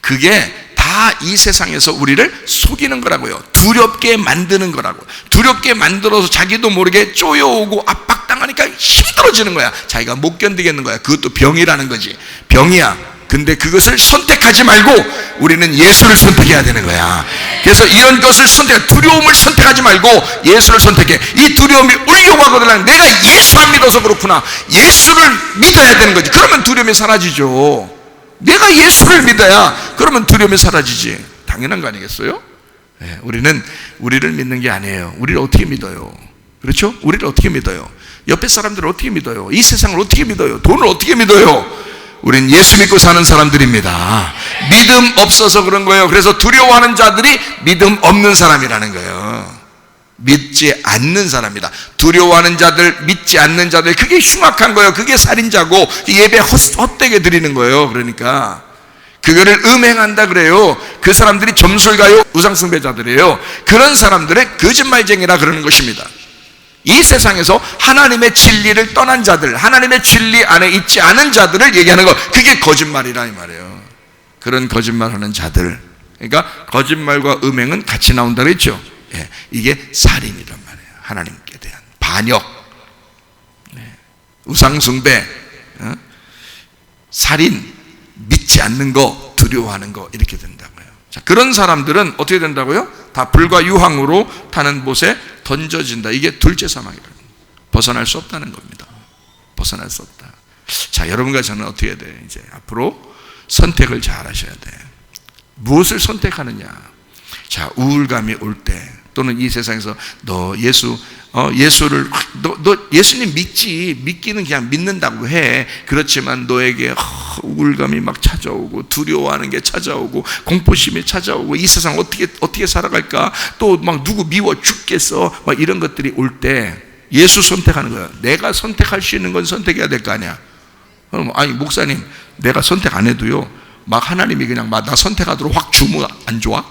Speaker 1: 그게 다 이 세상에서 우리를 속이는 거라고요. 두렵게 만드는 거라고. 두렵게 만들어서 자기도 모르게 쪼여오고 압박당하니까 힘들어지는 거야. 자기가 못 견디겠는 거야. 그것도 병이라는 거지. 병이야. 근데 그것을 선택하지 말고 우리는 예수를 선택해야 되는 거야. 그래서 이런 것을 두려움을 선택하지 말고 예수를 선택해. 이 두려움이 울려고 하거든. 내가 예수 안 믿어서 그렇구나. 예수를 믿어야 되는 거지. 그러면 두려움이 사라지죠. 내가 예수를 믿어야 그러면 두려움이 사라지지. 당연한 거 아니겠어요? 네, 우리를 믿는 게 아니에요. 우리를 어떻게 믿어요? 그렇죠? 우리를 어떻게 믿어요? 옆에 사람들을 어떻게 믿어요? 이 세상을 어떻게 믿어요? 돈을 어떻게 믿어요? 우린 예수 믿고 사는 사람들입니다. 믿음 없어서 그런 거예요. 그래서 두려워하는 자들이 믿음 없는 사람이라는 거예요. 믿지 않는 사람이다. 두려워하는 자들, 믿지 않는 자들, 그게 흉악한 거예요. 그게 살인자고 예배 헛되게 드리는 거예요. 그러니까 그거를 음행한다 그래요. 그 사람들이 점술가요, 우상숭배자들이에요. 그런 사람들의 거짓말쟁이라 그러는 것입니다. 이 세상에서 하나님의 진리를 떠난 자들, 하나님의 진리 안에 있지 않은 자들을 얘기하는 거, 그게 거짓말이라 이 말이에요. 그런 거짓말하는 자들, 그러니까 거짓말과 음행은 같이 나온다고 했죠. 예, 이게 살인이란 말이에요. 하나님께 대한 반역, 우상숭배, 살인, 믿지 않는 거, 두려워하는 거, 이렇게 된다고요. 자, 그런 사람들은 어떻게 된다고요? 다 불과 유황으로 타는 못에 던져진다. 이게 둘째 사망이라는 거예요. 벗어날 수 없다는 겁니다. 벗어날 수 없다. 자, 여러분과 저는 어떻게 해야 돼요? 이제 앞으로 선택을 잘 하셔야 돼. 무엇을 선택하느냐? 자, 우울감이 올 때, 또는 이 세상에서 너 예수를 너 예수님 믿기는 그냥 믿는다고 해. 그렇지만 너에게 우울감이 막 찾아오고, 두려워하는 게 찾아오고, 공포심이 찾아오고, 이 세상 어떻게 살아갈까, 또 막 누구 미워 죽겠어, 막 이런 것들이 올 때 예수 선택하는 거야. 내가 선택할 수 있는 건 선택해야 될 거 아니야. 그럼 아니 목사님, 내가 선택 안 해도요, 막 하나님이 그냥 막 나 선택하도록 확 주면 안 좋아?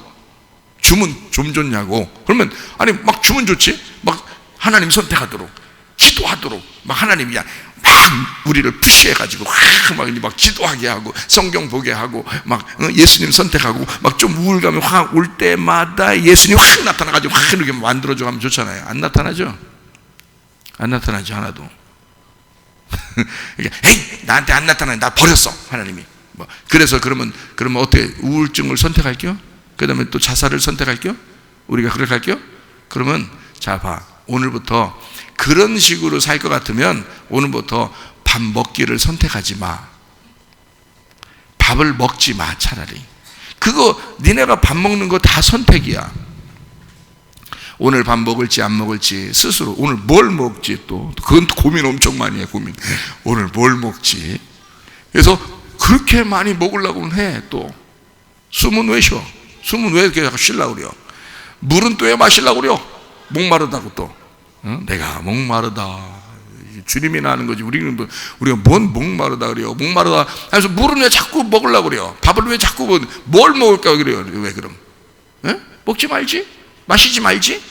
Speaker 1: 주면 좀 좋냐고. 그러면 아니 막 주면 좋지. 막 하나님 선택하도록, 기도하도록, 막 하나님이 그냥 막 우리를 푸시해가지고 막 기도하게 하고, 성경 보게 하고, 막 예수님 선택하고, 막 좀 우울감이 확 올 때마다 예수님 확 나타나가지고 확 이렇게 만들어줘 가면 좋잖아요. 안 나타나죠? 안 나타나죠, 하나도. 에이, 나한테 안 나타나네, 나 버렸어 하나님이. 그래서 그러면 어떻게 우울증을 선택할게요? 그 다음에 또 자살을 선택할게요? 우리가 그렇게 할게요? 그러면 자 봐, 오늘부터 그런 식으로 살 것 같으면 오늘부터 밥 먹기를 선택하지 마. 밥을 먹지 마. 차라리 그거 니네가 밥 먹는 거 다 선택이야. 오늘 밥 먹을지 안 먹을지 스스로, 오늘 뭘 먹지, 또 그건 고민 엄청 많이 해. 고민, 오늘 뭘 먹지. 그래서 그렇게 많이 먹으려고는 해. 또 숨은 왜 쉬어? 숨은 왜 이렇게 쉬려고 그래요? 물은 또 왜 마시려고 그래요? 목마르다고. 또 내가 목마르다, 주님이나 하는 거지. 우리가 뭔 목마르다 그래요? 목마르다 그래서 물은 왜 자꾸 먹으려고 그래요? 밥을 왜 자꾸 뭘 먹을까 그래요? 왜 그럼? 먹지 말지? 마시지 말지?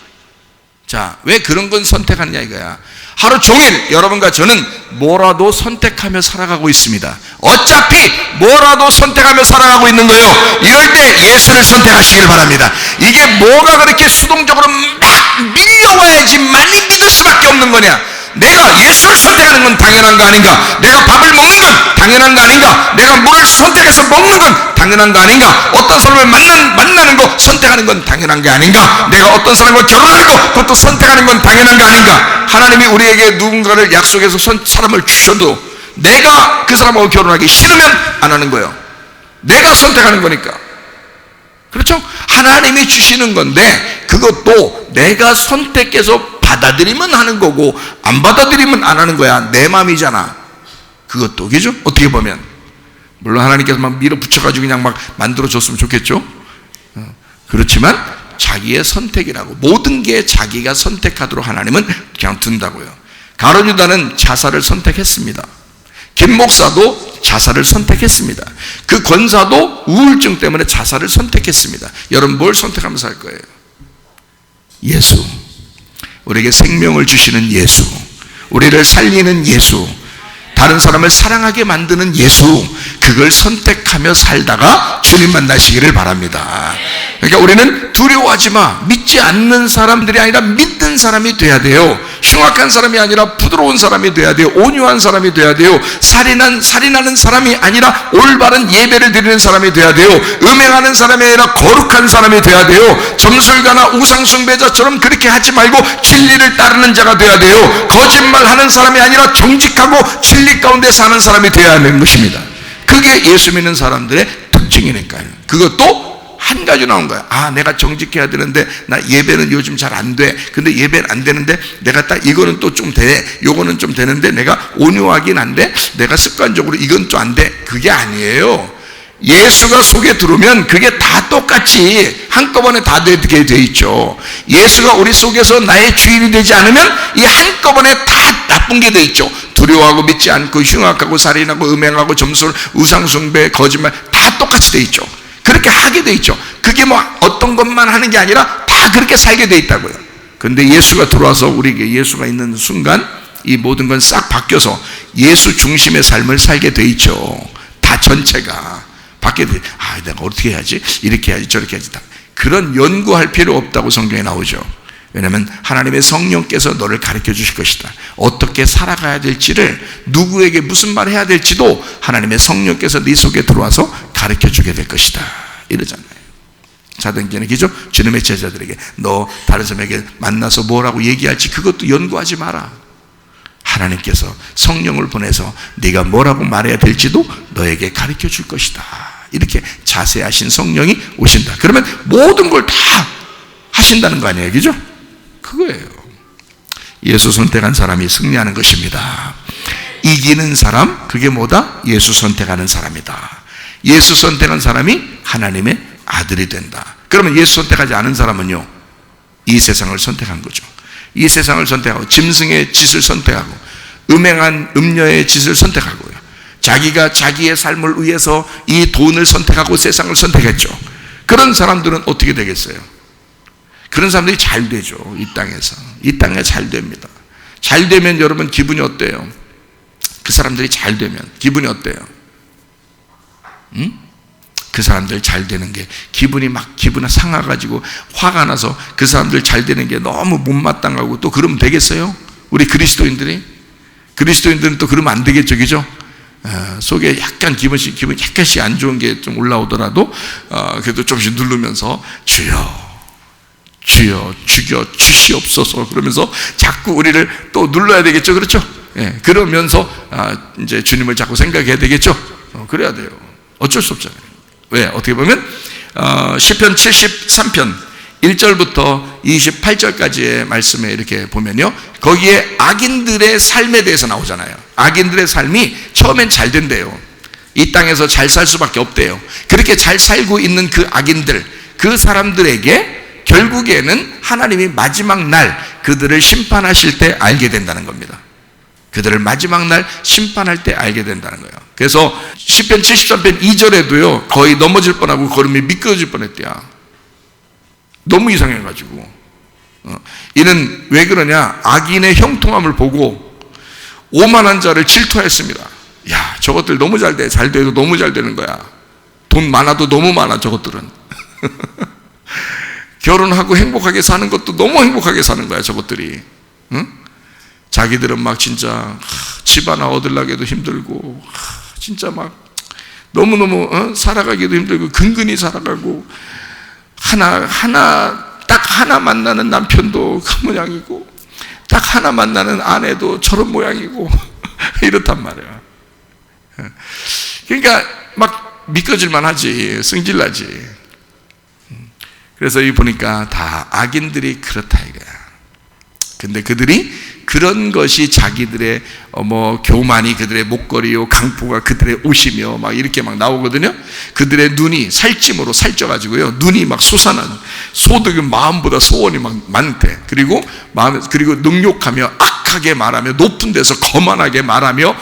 Speaker 1: 자, 왜 그런 건 선택하느냐 이거야. 하루 종일 여러분과 저는 뭐라도 선택하며 살아가고 있습니다. 어차피 뭐라도 선택하며 살아가고 있는 거예요. 이럴 때 예수를 선택하시길 바랍니다. 이게 뭐가 그렇게 수동적으로 막 밀려와야지 많이 믿을 수밖에 없는 거냐? 내가 예수를 선택하는 건 당연한 거 아닌가? 내가 밥을 먹는 건 당연한 거 아닌가? 내가 물을 선택해서 먹는 건 당연한 거 아닌가? 어떤 사람을 만나는 거 선택하는 건 당연한 게 아닌가? 내가 어떤 사람과 결혼하는 거, 그것도 선택하는 건 당연한 거 아닌가? 하나님이 우리에게 누군가를 약속해서 사람을 주셔도 내가 그 사람하고 결혼하기 싫으면 안 하는 거예요. 내가 선택하는 거니까. 그렇죠? 하나님이 주시는 건데 그것도 내가 선택해서 받아들이면 하는 거고, 안 받아들이면 안 하는 거야. 내 마음이잖아. 그것도, 그죠? 어떻게 보면 물론 하나님께서 막 밀어붙여가지고 그냥 막 만들어줬으면 좋겠죠. 그렇지만 자기의 선택이라고, 모든 게 자기가 선택하도록 하나님은 그냥 둔다고요. 가룟유다는 자살을 선택했습니다. 김 목사도 자살을 선택했습니다. 그 권사도 우울증 때문에 자살을 선택했습니다. 여러분 뭘 선택하면서 할 거예요? 예수, 우리에게 생명을 주시는 예수, 우리를 살리는 예수, 다른 사람을 사랑하게 만드는 예수, 그걸 선택하며 살다가 주님 만나시기를 바랍니다. 그러니까 우리는 두려워하지 마. 믿지 않는 사람들이 아니라 믿는 사람이 돼야 돼요. 흉악한 사람이 아니라 부드러운 사람이 돼야 돼요. 온유한 사람이 돼야 돼요. 살인하는 사람이 아니라 올바른 예배를 드리는 사람이 돼야 돼요. 음행하는 사람이 아니라 거룩한 사람이 돼야 돼요. 점술가나 우상숭배자처럼 그렇게 하지 말고 진리를 따르는 자가 돼야 돼요. 거짓말하는 사람이 아니라 정직하고 진리 가운데 사는 사람이 돼야 하는 것입니다. 그게 예수 믿는 사람들의 특징이니까요. 그것도 한 가지 나온 거야. 아, 내가 정직해야 되는데 나 예배는 요즘 잘 안 돼. 근데 예배는 안 되는데 내가 딱 이거는 또 좀 돼. 요거는 좀 되는데 내가 온유하긴 한데 내가 습관적으로 이건 좀 안 돼. 그게 아니에요. 예수가 속에 들어오면 그게 다 똑같이 한꺼번에 다 되게 돼 있죠. 예수가 우리 속에서 나의 주인이 되지 않으면 이 한꺼번에 다 나쁜 게 돼 있죠. 두려워하고 믿지 않고 흉악하고 살인하고 음행하고 점술, 우상숭배, 거짓말 다 똑같이 돼 있죠. 그렇게 하게 돼 있죠. 그게 뭐 어떤 것만 하는 게 아니라 다 그렇게 살게 돼 있다고요. 근데 예수가 들어와서 우리에게 예수가 있는 순간 이 모든 건 싹 바뀌어서 예수 중심의 삶을 살게 돼 있죠. 다 전체가 바뀌게 돼. 내가 어떻게 해야지? 이렇게 해야지 저렇게 해야지. 그런 연구할 필요 없다고 성경에 나오죠. 왜냐하면 하나님의 성령께서 너를 가르쳐 주실 것이다. 어떻게 살아가야 될지를, 누구에게 무슨 말을 해야 될지도 하나님의 성령께서 네 속에 들어와서 가르쳐 주게 될 것이다 이러잖아요. 사도행전의 기죠. 주님의 제자들에게 너 다른 사람에게 만나서 뭐라고 얘기할지 그것도 연구하지 마라. 하나님께서 성령을 보내서 네가 뭐라고 말해야 될지도 너에게 가르쳐 줄 것이다. 이렇게 자세하신 성령이 오신다. 그러면 모든 걸 다 하신다는 거 아니에요, 그죠? 그거예요. 예수 선택한 사람이 승리하는 것입니다. 이기는 사람, 그게 뭐다? 예수 선택하는 사람이다. 예수 선택한 사람이 하나님의 아들이 된다. 그러면 예수 선택하지 않은 사람은요, 이 세상을 선택한 거죠. 이 세상을 선택하고 짐승의 짓을 선택하고 음행한 음녀의 짓을 선택하고요, 자기가 자기의 삶을 위해서 이 돈을 선택하고 세상을 선택했죠. 그런 사람들은 어떻게 되겠어요? 그런 사람들이 잘 되죠. 이 땅에서. 이 땅에 잘 됩니다. 잘 되면 여러분 기분이 어때요? 그 사람들이 잘 되면 기분이 어때요? 그 사람들 잘 되는 게 기분이 상해가지고 화가 나서 그 사람들 잘 되는 게 너무 못마땅하고 또 그러면 되겠어요? 우리 그리스도인들은 또 그러면 안 되겠죠, 그죠? 속에 약간 기분 약간씩 안 좋은 게 좀 올라오더라도 그래도 조금씩 누르면서 주여 죽여 주시옵소서 그러면서 자꾸 우리를 또 눌러야 되겠죠, 그렇죠? 그러면서 이제 주님을 자꾸 생각해야 되겠죠. 그래야 돼요. 어쩔 수 없잖아요. 왜? 어떻게 보면 시편 73편 1절부터 28절까지의 말씀에 이렇게 보면요, 거기에 악인들의 삶에 대해서 나오잖아요. 악인들의 삶이 처음엔 잘 된대요. 이 땅에서 잘 살 수밖에 없대요. 그렇게 잘 살고 있는 그 악인들, 그 사람들에게 결국에는 하나님이 마지막 날 그들을 심판하실 때 알게 된다는 겁니다. 그들을 마지막 날 심판할 때 알게 된다는 거예요. 그래서 시편 73편 2절에도요 거의 넘어질 뻔하고 걸음이 미끄러질 뻔했대요. 너무 이상해가지고. 이는 왜 그러냐? 악인의 형통함을 보고 오만한 자를 질투하였습니다. 야, 저것들 너무 잘 돼. 잘 돼도 너무 잘 되는 거야. 돈 많아도 너무 많아, 저것들은. 결혼하고 행복하게 사는 것도 너무 행복하게 사는 거야, 저것들이. 응? 자기들은 막 진짜 집 하나 얻으려고 힘들고 진짜 막 너무너무 살아가기도 힘들고 근근히 살아가고 딱 하나 만나는 남편도 그 모양이고 딱 하나 만나는 아내도 저런 모양이고 이렇단 말이야. 그러니까 막 미끄러질만 하지, 승질나지. 그래서 이 보니까 다 악인들이 그렇다 이거야. 근데 그들이 그런 것이 자기들의 교만이 그들의 목걸이요, 강포가 그들의 옷이며 막 이렇게 막 나오거든요. 그들의 눈이 살찜으로 살쪄가지고요, 눈이 막 솟아나는, 소득은 마음보다 소원이 막 많대. 그리고 능욕하며 악하게 말하며 높은 데서 거만하게 말하며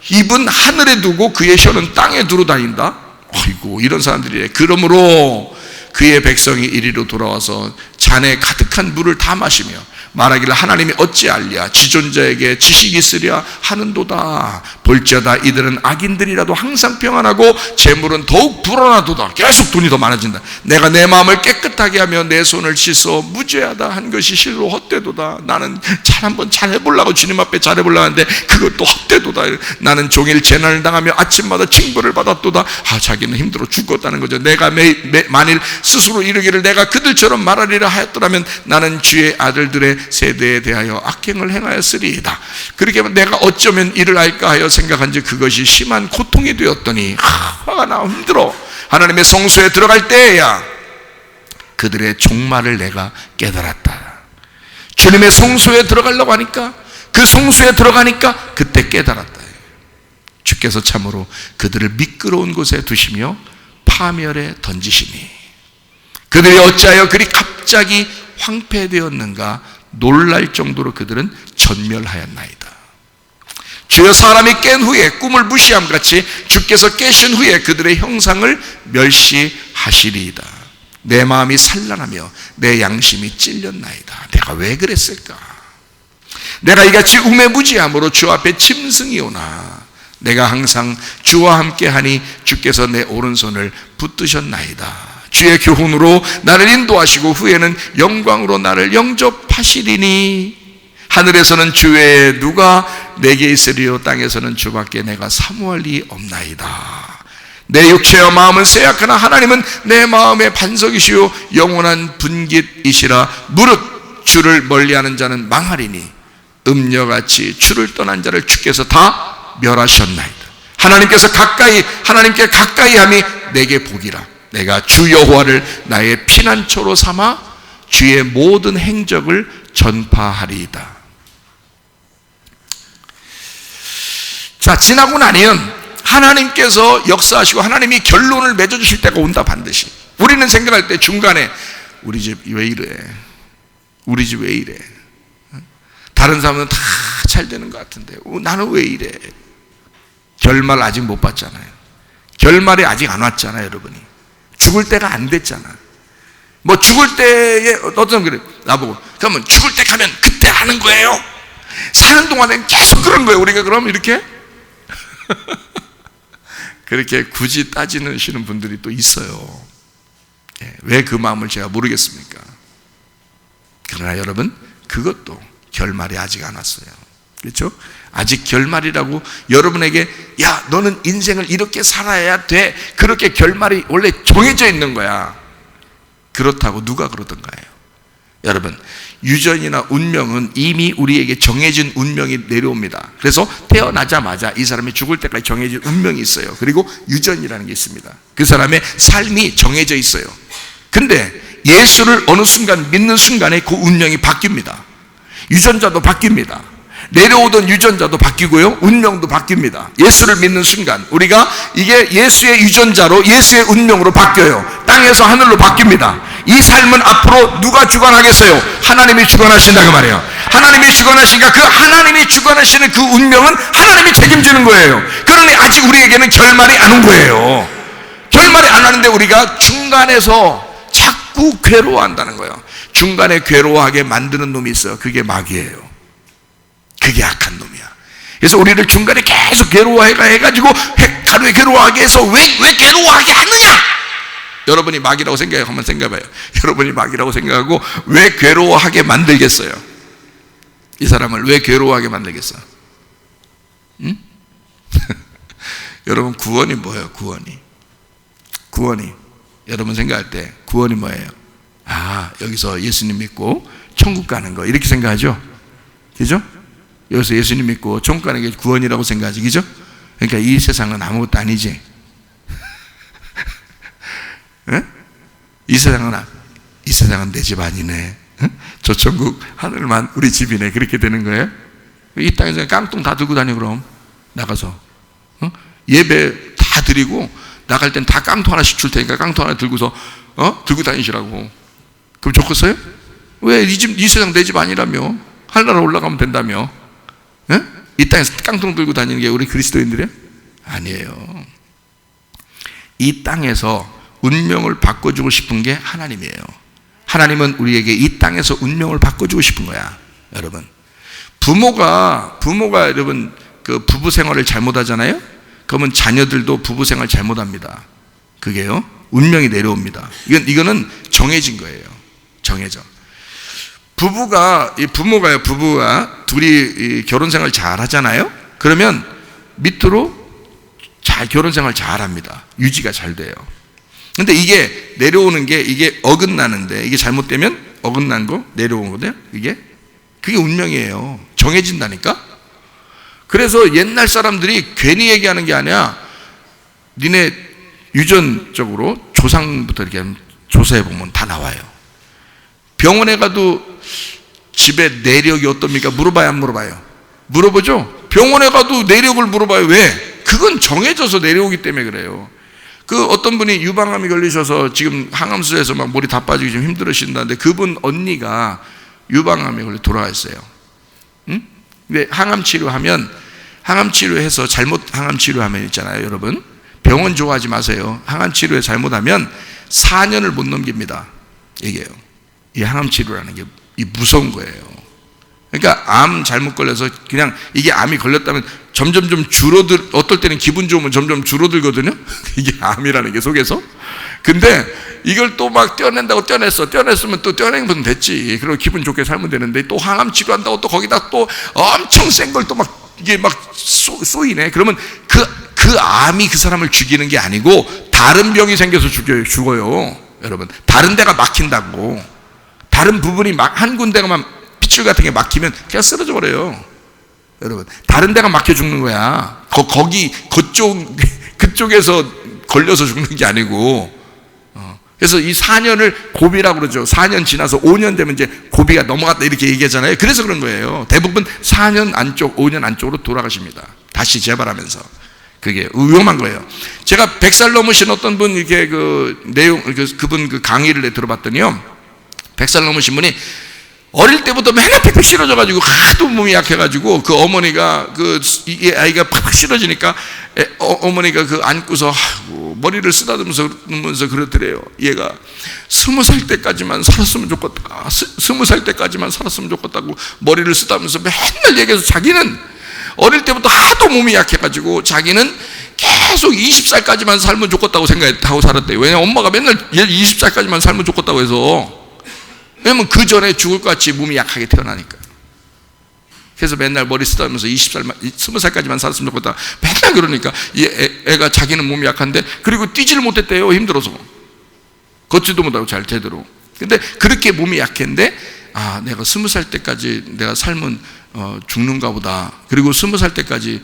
Speaker 1: 입은 하늘에 두고 그의 혀는 땅에 두루 다닌다. 어이구, 이런 사람들이래. 그러므로 그의 백성이 이리로 돌아와서 잔에 가득한 물을 다 마시며 말하기를 하나님이 어찌알랴 지존자에게 지식이 있으랴 하는도다. 볼지어다 이들은 악인들이라도 항상 평안하고 재물은 더욱 불어나도다. 계속 돈이 더 많아진다. 내가 내 마음을 깨끗하게 하며 내 손을 씻어 무죄하다 한 것이 실로 헛되도다. 나는 한번 잘해보려고 주님 앞에 잘해보려고 하는데 그것도 헛되도다. 나는 종일 재난을 당하며 아침마다 징벌을 받았도다. 자기는 힘들어 죽었다는 거죠. 내가 만일 스스로 이르기를 내가 그들처럼 말하리라 하였더라면 나는 주의 아들들의 세대에 대하여 악행을 행하였으리이다. 그렇게 하면 내가 어쩌면 이를 알까 하여 생각한지 그것이 심한 고통이 되었더니 화가 나 힘들어. 하나님의 성소에 들어갈 때야 그들의 종말을 내가 깨달았다. 주님의 성소에 들어가려고 하니까, 그 성소에 들어가니까 그때 깨달았다. 주께서 참으로 그들을 미끄러운 곳에 두시며 파멸에 던지시니 그들이 어찌하여 그리 갑자기 황폐되었는가 놀랄 정도로 그들은 전멸하였나이다. 주여, 사람이 깬 후에 꿈을 무시함 같이 주께서 깨신 후에 그들의 형상을 멸시하시리이다. 내 마음이 산란하며 내 양심이 찔렸나이다. 내가 왜 그랬을까? 내가 이같이 우매무지함으로 주 앞에 짐승이오나 내가 항상 주와 함께하니 주께서 내 오른손을 붙드셨나이다. 주의 교훈으로 나를 인도하시고 후에는 영광으로 나를 영접하시리니 하늘에서는 주 외에 누가 내게 있으리요 땅에서는 주밖에 내가 사모할 리 없나이다. 내 육체와 마음은 쇠약하나 하나님은 내 마음의 반석이시요 영원한 분깃이시라. 무릇 주를 멀리하는 자는 망하리니 음녀같이 주를 떠난 자를 주께서 다 멸하셨나이다. 하나님께 가까이 함이 내게 복이라. 내가 주 여호와를 나의 피난처로 삼아 주의 모든 행적을 전파하리이다. 자, 지나고 나면 하나님께서 역사하시고 하나님이 결론을 맺어주실 때가 온다, 반드시. 우리는 생각할 때 중간에 우리 집 왜 이래? 우리 집 왜 이래? 다른 사람은 다 잘 되는 것 같은데 나는 왜 이래? 결말 아직 못 봤잖아요. 결말이 아직 안 왔잖아요, 여러분이. 죽을 때가 안 됐잖아. 뭐 죽을 때에 어떤 사람 그래, 나보고 그러면 죽을 때 가면 그때 하는 거예요? 사는 동안엔 계속 그런 거예요. 우리가 그럼 이렇게 그렇게 굳이 따지시는 분들이 또 있어요. 왜 그 마음을 제가 모르겠습니까? 그러나 여러분, 그것도 결말이 아직 안 왔어요. 그렇죠? 아직 결말이라고 여러분에게 야, 너는 인생을 이렇게 살아야 돼, 그렇게 결말이 원래 정해져 있는 거야. 그렇다고 누가 그러던가요? 여러분, 유전이나 운명은 이미 우리에게 정해진 운명이 내려옵니다. 그래서 태어나자마자 이 사람이 죽을 때까지 정해진 운명이 있어요. 그리고 유전이라는 게 있습니다. 그 사람의 삶이 정해져 있어요. 근데 예수를 어느 순간 믿는 순간에 그 운명이 바뀝니다. 유전자도 바뀝니다. 내려오던 유전자도 바뀌고요, 운명도 바뀝니다. 예수를 믿는 순간 우리가 이게 예수의 유전자로 예수의 운명으로 바뀌어요. 땅에서 하늘로 바뀝니다. 이 삶은 앞으로 누가 주관하겠어요? 하나님이 주관하신다, 그 말이에요. 하나님이 주관하시니까 그 하나님이 주관하시는 그 운명은 하나님이 책임지는 거예요. 그러니 아직 우리에게는 결말이 안 온 거예요. 결말이 안 왔는데 우리가 중간에서 자꾸 괴로워한다는 거예요. 중간에 괴로워하게 만드는 놈이 있어요. 그게 마귀예요. 그게 악한 놈이야. 그래서 우리를 중간에 계속 괴로워해가지고 하루에 괴로워하게 해서 왜 괴로워하게 하느냐? 여러분이 마귀라고 생각해요. 한번 생각해봐요. 여러분이 마귀라고 생각하고 왜 괴로워하게 만들겠어요? 이 사람을 왜 괴로워하게 만들겠어? 응? 여러분, 구원이 뭐예요? 구원이 여러분 생각할 때 구원이 뭐예요? 아, 여기서 예수님 믿고 천국 가는 거, 이렇게 생각하죠? 그죠? 여기서 예수님 믿고 천국 가는 게 구원이라고 생각하지, 그죠? 그러니까 이 세상은 아무것도 아니지. 네? 이 세상은 내 집 아니네. 저 천국 하늘만 우리 집이네. 그렇게 되는 거예요. 이 땅에서 깡통 다 들고 다녀. 그럼 나가서 예배 다 드리고 나갈 땐 다 깡통 하나씩 줄 테니까 깡통 하나 들고서 들고 다니시라고. 그럼 좋겠어요? 왜? 이 세상 내 집 아니라며. 하늘나라 올라가면 된다며. 네? 이 땅에서 깡통 들고 다니는 게 우리 그리스도인들이에요? 아니에요. 이 땅에서 운명을 바꿔주고 싶은 게 하나님이에요. 하나님은 우리에게 이 땅에서 운명을 바꿔주고 싶은 거야. 여러분, 부모가 여러분 그 부부 생활을 잘못하잖아요. 그러면 자녀들도 부부 생활 잘못합니다. 그게요, 운명이 내려옵니다. 이거는 정해진 거예요. 정해져. 부부가 둘이 결혼 생활 잘 하잖아요. 그러면 밑으로 잘 결혼 생활 잘 합니다. 유지가 잘 돼요. 근데 이게 내려오는 게 이게 어긋나는데, 이게 잘못되면 어긋난 거 내려오는 거거든요. 그게 운명이에요. 정해진다니까. 그래서 옛날 사람들이 괜히 얘기하는 게 아니야. 니네 유전적으로 조상부터 이렇게 조사해 보면 다 나와요. 병원에 가도 집에 내력이 어떻습니까? 물어봐요, 안 물어봐요? 물어보죠. 병원에 가도 내력을 물어봐요. 왜? 그 그건 정해져서 내려오기 때문에 그래요. 그 어떤 분이 유방암이 걸리셔서 지금 항암수에서 막 머리 다 빠지고 좀 힘들으신다는데 그분 언니가 유방암에 걸려 돌아가셨어요. 응? 근데 항암 치료하면, 항암 치료해서 잘못 항암 치료하면 있잖아요, 여러분. 병원 좋아하지 마세요. 항암 치료에 잘못하면 4년을 못 넘깁니다. 이게요. 이 항암 치료라는 게 이 무서운 거예요. 그러니까 암 잘못 걸려서 그냥 이게 암이 걸렸다면 점점 좀 어떨 때는 기분 좋으면 점점 줄어들거든요. 이게 암이라는 게 속에서. 근데 이걸 또 막 떼어낸다고 떼어냈으면 또 떼어내면 됐지. 그리고 기분 좋게 살면 되는데 또 항암 치료한다고 또 거기다 또 엄청 센 걸 또 막 이게 막 쏘이네. 그러면 그 암이 그 사람을 죽이는 게 아니고 다른 병이 생겨서 죽어요. 여러분, 다른 데가 막힌다고. 다른 부분이 한 군데가만 핏줄 같은 게 막히면 그냥 쓰러져 버려요. 여러분, 다른 데가 막혀 죽는 거야. 그쪽에서 걸려서 죽는 게 아니고. 그래서 이 4년을 고비라고 그러죠. 4년 지나서 5년 되면 이제 고비가 넘어갔다 이렇게 얘기하잖아요. 그래서 그런 거예요. 대부분 4년 안쪽, 5년 안쪽으로 돌아가십니다. 다시 재발하면서. 그게 위험한 거예요. 제가 100살 넘으신 어떤 분 이렇게 그분 그 강의를 들어봤더니요, 100살 넘으신 분이 어릴 때부터 맨날 팍팍 싫어져가지고 하도 몸이 약해가지고 그 어머니가 이 아이가 팍팍 싫어지니까 어머니가 그 안고서 머리를 쓰다듬으면서 그러더래요. 얘가 20살 때까지만 살았으면 좋겠다. 20살 때까지만 살았으면 좋겠다고 머리를 쓰다듬으면서 맨날 얘기해서 자기는 어릴 때부터 하도 몸이 약해가지고 자기는 계속 20살까지만 살면 좋겠다고 생각하고 살았대요. 왜냐면 엄마가 맨날 얘 20살까지만 살면 좋겠다고 해서. 왜냐면 그 전에 죽을 것 같이 몸이 약하게 태어나니까. 그래서 맨날 머리 쓰다면서 20살까지만 살았으면 좋겠다. 맨날 그러니까 애가 자기는 몸이 약한데, 그리고 뛰지를 못했대요. 힘들어서. 걷지도 못하고 잘 제대로. 근데 그렇게 몸이 약했는데, 내가 20살 때까지 내가 살면 죽는가 보다. 그리고 20살 때까지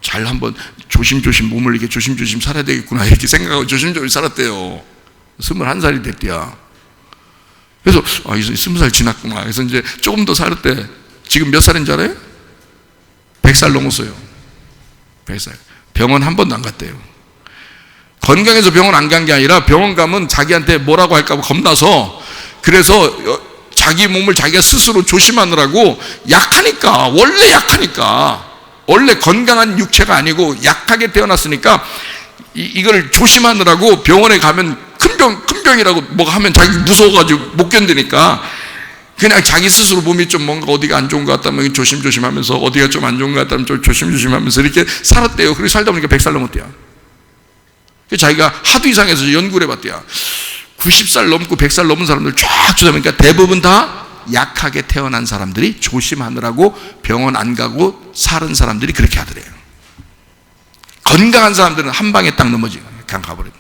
Speaker 1: 잘 한번 조심조심 몸을 이렇게 조심조심 살아야 되겠구나 이렇게 생각하고 조심조심 살았대요. 21살이 됐대요. 그래서 20살 지났구나. 그래서 이제 조금 더 살았대. 지금 몇 살인 줄 알아요? 100살 넘었어요. 100살. 병원 한 번도 안 갔대요. 건강해서 병원 안 간 게 아니라 병원 가면 자기한테 뭐라고 할까 봐 겁나서, 그래서 자기 몸을 자기가 스스로 조심하느라고, 약하니까, 원래 건강한 육체가 아니고 약하게 태어났으니까 이걸 조심하느라고 병원에 가면 큰 병이라고 뭐가 하면 자기 무서워가지고 못 견디니까 그냥 자기 스스로 몸이 좀 뭔가 어디가 안 좋은 것 같다면 조심조심 하면서, 어디가 좀 안 좋은 것 같다면 좀 조심조심 하면서 이렇게 살았대요. 그리고 살다 보니까 100살 넘었대요. 자기가 하도 이상해서 연구를 해봤대요. 90살 넘고 100살 넘은 사람들 쫙 주다보니까 대부분 다 약하게 태어난 사람들이 조심하느라고 병원 안 가고 살은 사람들이 그렇게 하더래요. 건강한 사람들은 한 방에 딱 넘어지고 그냥 가버려요.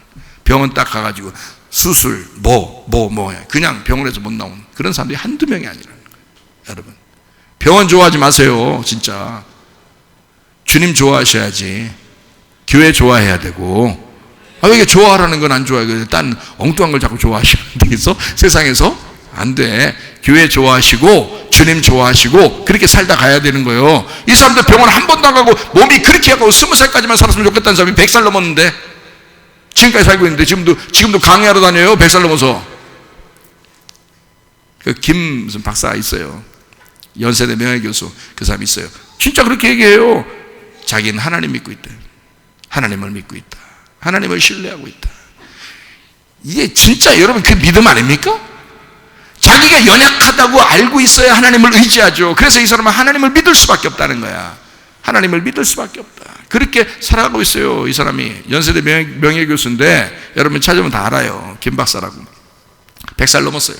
Speaker 1: 병원 딱 가가지고 수술 그냥 병원에서 못 나오는 그런 사람들이 한두 명이 아니라는 거예요. 여러분, 병원 좋아하지 마세요. 진짜 주님 좋아하셔야지. 교회 좋아해야 되고. 왜 이게 좋아하라는 건 안 좋아해요? 딴 엉뚱한 걸 자꾸 좋아하시면 되겠어? 세상에서 안 돼. 교회 좋아하시고 주님 좋아하시고 그렇게 살다 가야 되는 거예요. 이 사람들 병원 한 번도 안 가고 몸이 그렇게 하고 20살까지만 살았으면 좋겠다는 사람이 100살 넘었는데 지금까지 살고 있는데, 지금도 강의하러 다녀요. 100살 넘어서. 그 김 무슨 박사 있어요. 연세대 명예교수. 그 사람이 있어요. 진짜 그렇게 얘기해요. 자기는 하나님 믿고 있대. 하나님을 믿고 있다. 하나님을 신뢰하고 있다. 이게 진짜 여러분 그 믿음 아닙니까? 자기가 연약하다고 알고 있어야 하나님을 의지하죠. 그래서 이 사람은 하나님을 믿을 수밖에 없다는 거야. 하나님을 믿을 수밖에 없다. 그렇게 살아가고 있어요. 이 사람이 연세대 명예교수인데 여러분 찾으면 다 알아요. 김 박사라고. 100살 넘었어요.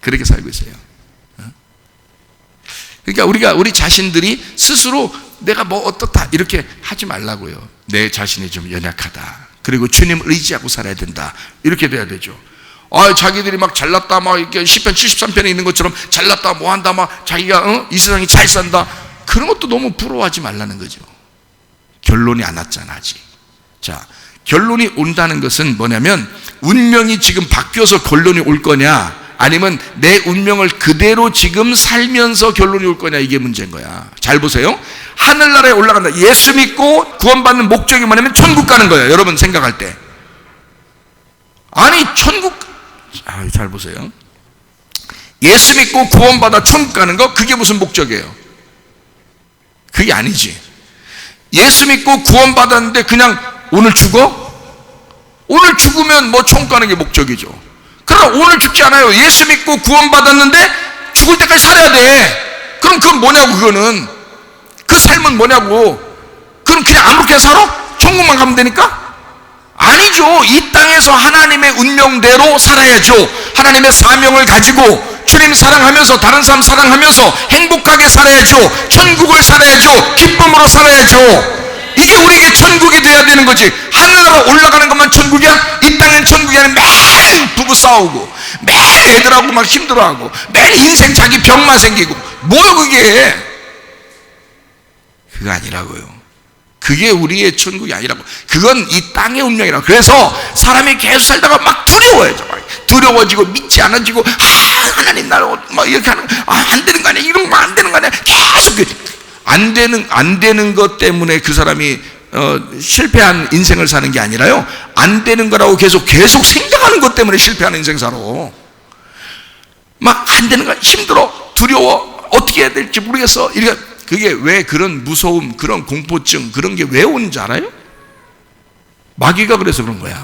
Speaker 1: 그렇게 살고 있어요. 그러니까 우리 자신들이 스스로 내가 뭐 어떻다 이렇게 하지 말라고요. 내 자신이 좀 연약하다. 그리고 주님을 의지하고 살아야 된다. 이렇게 돼야 되죠. 자기들이 막 잘났다, 막 이렇게 시편 73편에 있는 것처럼 잘났다, 뭐 한다, 막 자기가 이 세상이 잘 산다. 그런 것도 너무 부러워하지 말라는 거죠. 결론이 안 왔잖아, 아직. 자, 결론이 온다는 것은 뭐냐면 운명이 지금 바뀌어서 결론이 올 거냐, 아니면 내 운명을 그대로 지금 살면서 결론이 올 거냐, 이게 문제인 거야. 잘 보세요. 하늘나라에 올라간다. 예수 믿고 구원받는 목적이 뭐냐면 천국 가는 거예요. 여러분 생각할 때. 아니 천국, 잘 보세요. 예수 믿고 구원받아 천국 가는 거, 그게 무슨 목적이에요? 그게 아니지. 예수 믿고 구원받았는데 그냥 오늘 죽어? 오늘 죽으면 뭐 천국 가는 게 목적이죠. 그러나 오늘 죽지 않아요. 예수 믿고 구원받았는데 죽을 때까지 살아야 돼. 그럼 그건 뭐냐고, 그거는. 그 삶은 뭐냐고. 그럼 그냥 아무렇게나 살아? 천국만 가면 되니까? 아니죠. 이 땅에서 하나님의 운명대로 살아야죠. 하나님의 사명을 가지고 주님 사랑하면서, 다른 사람 사랑하면서 행복하게 살아야죠. 천국을 살아야죠. 기쁨으로 살아야죠. 이게 우리에게 천국이 돼야 되는 거지. 하늘나라 올라가는 것만 천국이야? 이 땅은 천국이 아니라 매일 부부 싸우고, 매일 애들하고 막 힘들어하고, 매일 인생 자기 병만 생기고, 뭐야 그게? 그거 아니라고요. 그게 우리의 천국이 아니라고. 그건 이 땅의 운명이라고. 그래서 사람이 계속 살다가 막 두려워해져. 두려워지고 믿지 않아지고, 하나님 나를 막 이렇게 하는, 안 되는 거 아니야, 이런 거 안 되는 거 아니야, 계속 안 되는 것 때문에 그 사람이 실패한 인생을 사는 게 아니라요, 안 되는 거라고 계속 생각하는 것 때문에 실패하는 인생 살아. 막 안 되는 거, 힘들어, 두려워, 어떻게 해야 될지 모르겠어. 이렇게. 그게 왜 그런 무서움, 그런 공포증, 그런 게 왜 오는지 알아요? 마귀가 그래서 그런 거야.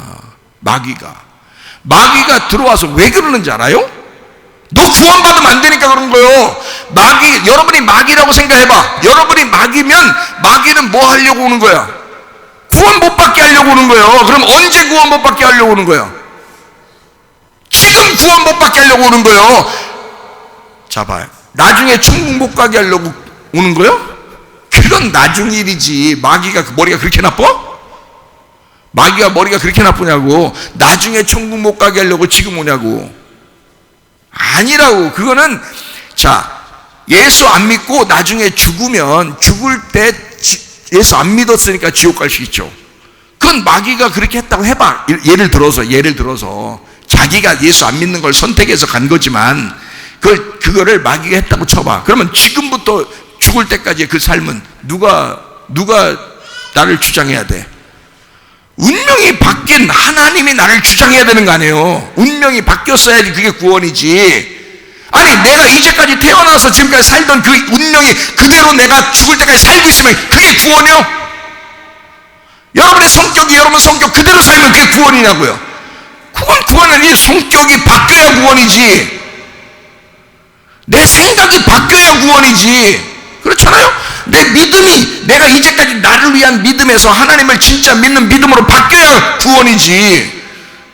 Speaker 1: 마귀가 들어와서 왜 그러는지 알아요? 너 구원받으면 안 되니까 그런 거예요. 여러분이 마귀라고 생각해봐. 여러분이 마귀면 마귀는 뭐 하려고 오는 거야? 구원 못 받게 하려고 오는 거예요. 그럼 언제 구원 못 받게 하려고 오는 거예요? 지금 구원 못 받게 하려고 오는 거예요. 자, 봐요. 나중에 천국 못 가게 하려고 오는 거예요? 그건 나중 일이지. 마귀가 머리가 그렇게 나빠? 마귀가 머리가 그렇게 나쁘냐고. 나중에 천국 못 가게 하려고 지금 오냐고. 아니라고. 그거는, 자, 예수 안 믿고 나중에 죽으면, 죽을 때 예수 안 믿었으니까 지옥 갈 수 있죠. 그건 마귀가 그렇게 했다고 해봐. 예를 들어서 자기가 예수 안 믿는 걸 선택해서 간 거지만, 그거를 마귀가 했다고 쳐봐. 그러면 지금부터 죽을 때까지의 그 삶은 누가 나를 주장해야 돼? 운명이 바뀐 하나님이 나를 주장해야 되는 거 아니에요. 운명이 바뀌었어야지 그게 구원이지. 아니, 내가 이제까지 태어나서 지금까지 살던 그 운명이 그대로 내가 죽을 때까지 살고 있으면 그게 구원이요? 여러분 성격 그대로 살면 그게 구원이냐고요? 그건 구원이 아니지. 성격이 바뀌어야 구원이지. 내 생각이 바뀌어야 구원이지. 그렇잖아요? 내 믿음이, 내가 이제까지 나를 위한 믿음에서 하나님을 진짜 믿는 믿음으로 바뀌어야 구원이지.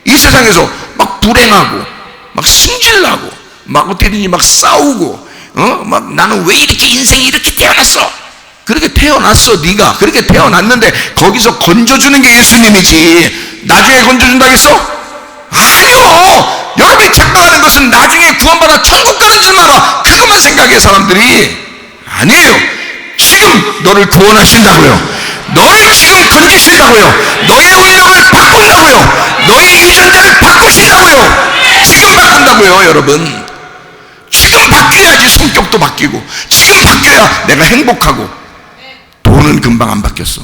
Speaker 1: 이 세상에서 막 불행하고, 막 승질나고, 막 어떻게든지 막 싸우고, 막 나는 왜 이렇게 인생이 이렇게 태어났어? 그렇게 태어났어. 네가 그렇게 태어났는데 거기서 건져주는 게 예수님이지. 나중에 건져준다겠어? 아니요. 여러분이 착각하는 것은 나중에 구원받아 천국 가는 줄 알아. 그것만 생각해 사람들이. 아니에요. 지금 너를 구원하신다고요. 너를 지금 건지신다고요. 너의 운명을 바꾼다고요. 너의 유전자를 바꾸신다고요. 지금 바꾼다고요. 여러분, 지금 바뀌어야지 성격도 바뀌고, 지금 바뀌어야 내가 행복하고. 돈은 금방 안 바뀌었어.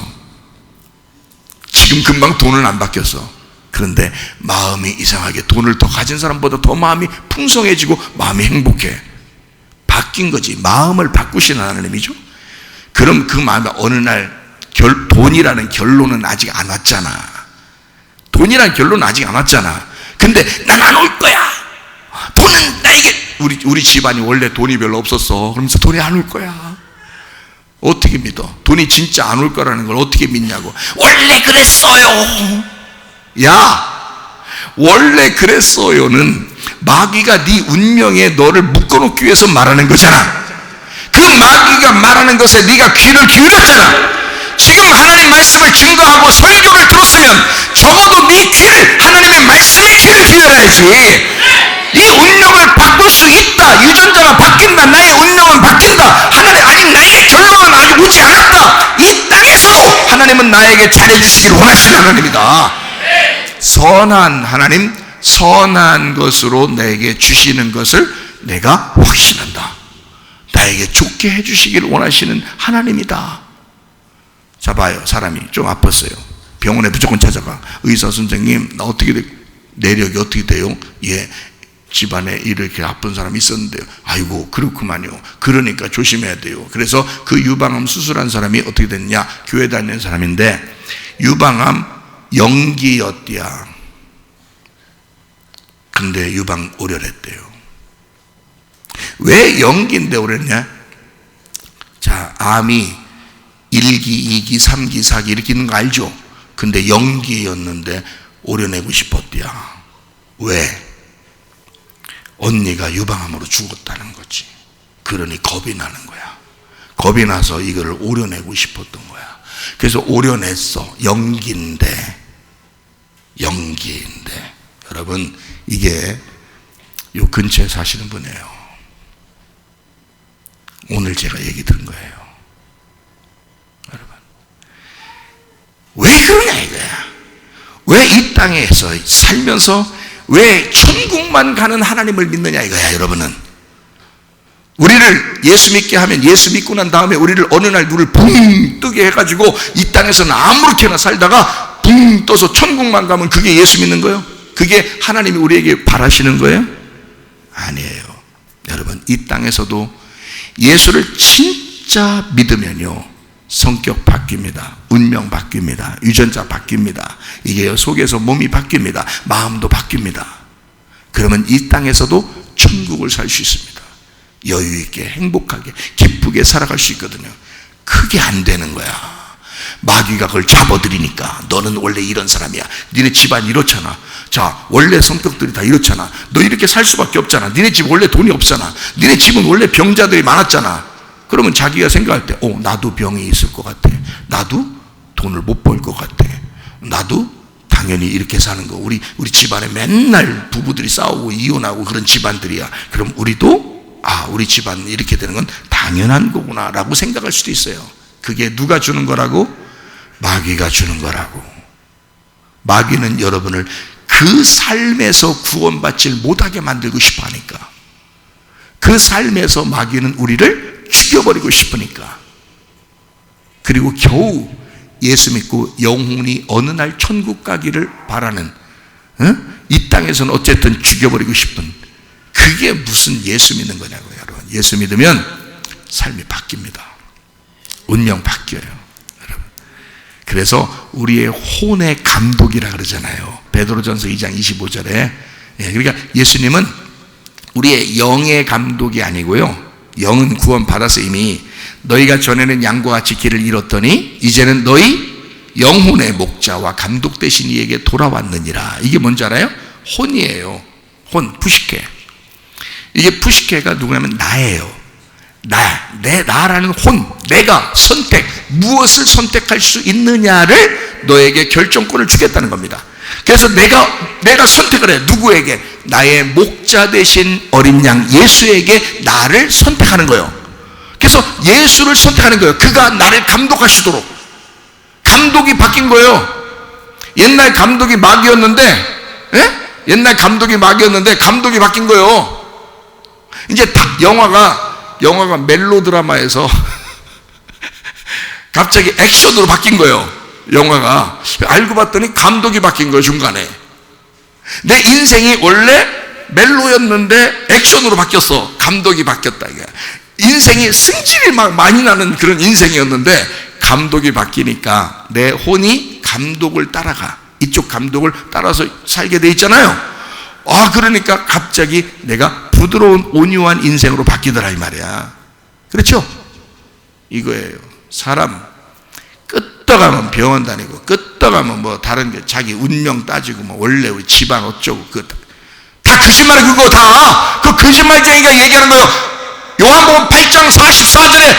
Speaker 1: 지금 금방 돈은 안 바뀌었어. 그런데 마음이 이상하게 돈을 더 가진 사람보다 더 마음이 풍성해지고 마음이 행복해. 바뀐 거지. 마음을 바꾸시는 하나님이죠. 그럼 그 마음이 어느 날 돈이라는 결론은 아직 안 왔잖아. 돈이라는 결론은 아직 안 왔잖아. 근데 난 안 올 거야. 돈은 나에게, 우리 집안이 원래 돈이 별로 없었어. 그러면서 돈이 안 올 거야. 어떻게 믿어? 돈이 진짜 안 올 거라는 걸 어떻게 믿냐고. 원래 그랬어요. 야, 원래 그랬어요는 마귀가 네 운명에 너를 묶어놓기 위해서 말하는 거잖아. 그 마귀가 말하는 것에 네가 귀를 기울였잖아. 지금 하나님 말씀을 증거하고 설교를 들었으면 적어도 네 귀를, 하나님의 말씀에 귀를 기울여야지. 이 운명을 바꿀 수 있다. 유전자가 바뀐다. 나의 운명은 바뀐다. 하나님, 아직 나에게 결론은 아직 오지 않았다. 이 땅에서도 하나님은 나에게 잘해주시기를 원하시는 하나님이다. 선한 하나님, 선한 것으로 내게 주시는 것을 내가 확신한다. 나에게 좋게 해주시기를 원하시는 하나님이다. 자, 봐요. 사람이 좀 아팠어요. 병원에 무조건 찾아가. 의사 선생님, 나 어떻게 내력이 어떻게 돼요? 예, 집안에 이렇게 아픈 사람이 있었는데요. 아이고, 그렇구만요. 그러니까 조심해야 돼요. 그래서 그 유방암 수술한 사람이 어떻게 됐냐? 교회 다니는 사람인데 유방암 연기였대야. 근데 유방 오열했대요. 왜 연기인데 오랬냐? 자, 암이 1기, 2기, 3기, 4기 이렇게 있는 거 알죠? 근데 연기였는데 오려내고 싶었대야. 왜? 언니가 유방암으로 죽었다는 거지. 그러니 겁이 나는 거야. 겁이 나서 이거를 오려내고 싶었던 거야. 그래서 오려냈어. 연기인데 여러분, 이게 요 근처에 사시는 분이에요. 오늘 제가 얘기 들은 거예요. 여러분, 왜 그러냐 이거야. 왜 이 땅에서 살면서 왜 천국만 가는 하나님을 믿느냐 이거야. 여러분은 우리를 예수 믿게 하면, 예수 믿고 난 다음에 우리를 어느 날 눈을 붕 뜨게 해가지고 이 땅에서는 아무렇게나 살다가 붕 떠서 천국만 가면 그게 예수 믿는 거예요? 그게 하나님이 우리에게 바라시는 거예요? 아니에요. 여러분, 이 땅에서도 예수를 진짜 믿으면요, 성격 바뀝니다. 운명 바뀝니다. 유전자 바뀝니다. 이게 속에서 몸이 바뀝니다. 마음도 바뀝니다. 그러면 이 땅에서도 천국을 살 수 있습니다. 여유 있게, 행복하게, 기쁘게 살아갈 수 있거든요. 그게 안 되는 거야. 마귀가 그걸 잡아들이니까 너는 원래 이런 사람이야. 니네 집안 이렇잖아. 자, 원래 성격들이 다 이렇잖아. 너 이렇게 살 수밖에 없잖아. 니네 집 원래 돈이 없잖아. 니네 집은 원래 병자들이 많았잖아. 그러면 자기가 생각할 때, 나도 병이 있을 것 같아. 나도 돈을 못 벌 것 같아. 나도 당연히 이렇게 사는 거. 우리 집안에 맨날 부부들이 싸우고 이혼하고 그런 집안들이야. 그럼 우리도 우리 집안은 이렇게 되는 건 당연한 거구나 라고 생각할 수도 있어요. 그게 누가 주는 거라고? 마귀가 주는 거라고. 마귀는 여러분을 그 삶에서 구원받지 못하게 만들고 싶어 하니까. 그 삶에서 마귀는 우리를 죽여버리고 싶으니까. 그리고 겨우 예수 믿고 영혼이 어느 날 천국 가기를 바라는, 이 땅에서는 어쨌든 죽여버리고 싶은, 그게 무슨 예수 믿는 거냐고요. 여러분, 예수 믿으면 삶이 바뀝니다. 운명 바뀌어요, 여러분. 그래서 우리의 혼의 감독이라 그러잖아요. 베드로전서 2장 25절에. 그러니까 예수님은 우리의 영의 감독이 아니고요, 영은 구원 받아서 이미 너희가 전에는 양과 같이 길을 잃었더니 이제는 너희 영혼의 목자와 감독 되신 이에게 돌아왔느니라. 이게 뭔지 알아요? 혼이에요. 혼, 푸시케. 이게 푸시케가 누구냐면 나예요. 나라는 혼, 내가 선택, 무엇을 선택할 수 있느냐를 너에게 결정권을 주겠다는 겁니다. 그래서 내가 선택을 해. 누구에게? 나의 목자 되신 어린 양 예수에게 나를 선택하는 거예요. 그래서 예수를 선택하는 거예요. 그가 나를 감독하시도록. 감독이 바뀐 거예요. 옛날 감독이 마귀였는데, 옛날 감독이 마귀였는데 감독이 바뀐 거예요. 이제 영화가 멜로드라마에서 갑자기 액션으로 바뀐 거예요. 영화가. 알고 봤더니 감독이 바뀐 거예요. 중간에. 내 인생이 원래 멜로였는데 액션으로 바뀌었어. 감독이 바뀌었다 이게. 인생이 승질이 막 많이 나는 그런 인생이었는데 감독이 바뀌니까 내 혼이 감독을 따라가. 이쪽 감독을 따라서 살게 돼 있잖아요. 그러니까 갑자기 내가 부드러운 온유한 인생으로 바뀌더라 이 말이야. 그렇죠? 이거예요. 사람 끄떡하면 병원 다니고, 끄떡하면 뭐 다른 게 자기 운명 따지고, 뭐 원래 우리 집안 어쩌고, 다 거짓말이야. 그거 다 그 거짓말쟁이가 얘기하는 거예요. 요한복음 8장 44절에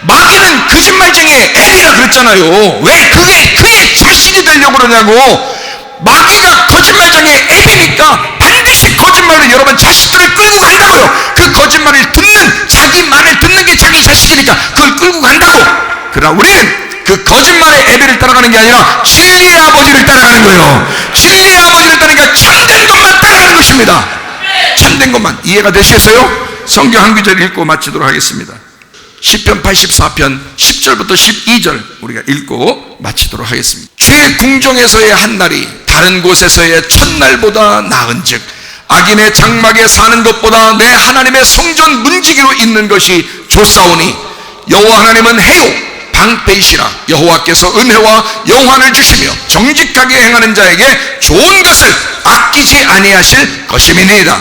Speaker 1: 마귀는 거짓말쟁이의 애비라 그랬잖아요. 왜 그게 자신이 되려고 그러냐고. 마귀가 거짓말쟁이의 애비니까 반드시 거짓말로 여러분 자식들을 끌고 간다고요. 그 거짓말을 듣는, 자기 말을 듣는 게 자기 자식이니까 그걸 끌고 간다고. 그러나 우리는 그 거짓말의 애비를 따라가는 게 아니라 진리의 아버지를 따라가는 거예요. 진리의 아버지를 따르니까 참된 것만 것입니다. 참된 것만. 이해가 되시겠어요? 성경 한 구절 읽고 마치도록 하겠습니다. 시편 84편 10절부터 12절 우리가 읽고 마치도록 하겠습니다. 주의 궁정에서의 한 날이 다른 곳에서의 첫날보다 나은즉 악인의 장막에 사는 것보다 내 하나님의 성전 문지기로 있는 것이 좋사오니 여호와 하나님은 해요 방패이시라. 여호와께서 은혜와 영환을 주시며 정직하게 행하는 자에게 좋은 것을 아끼지 아니하실 것임이니이다.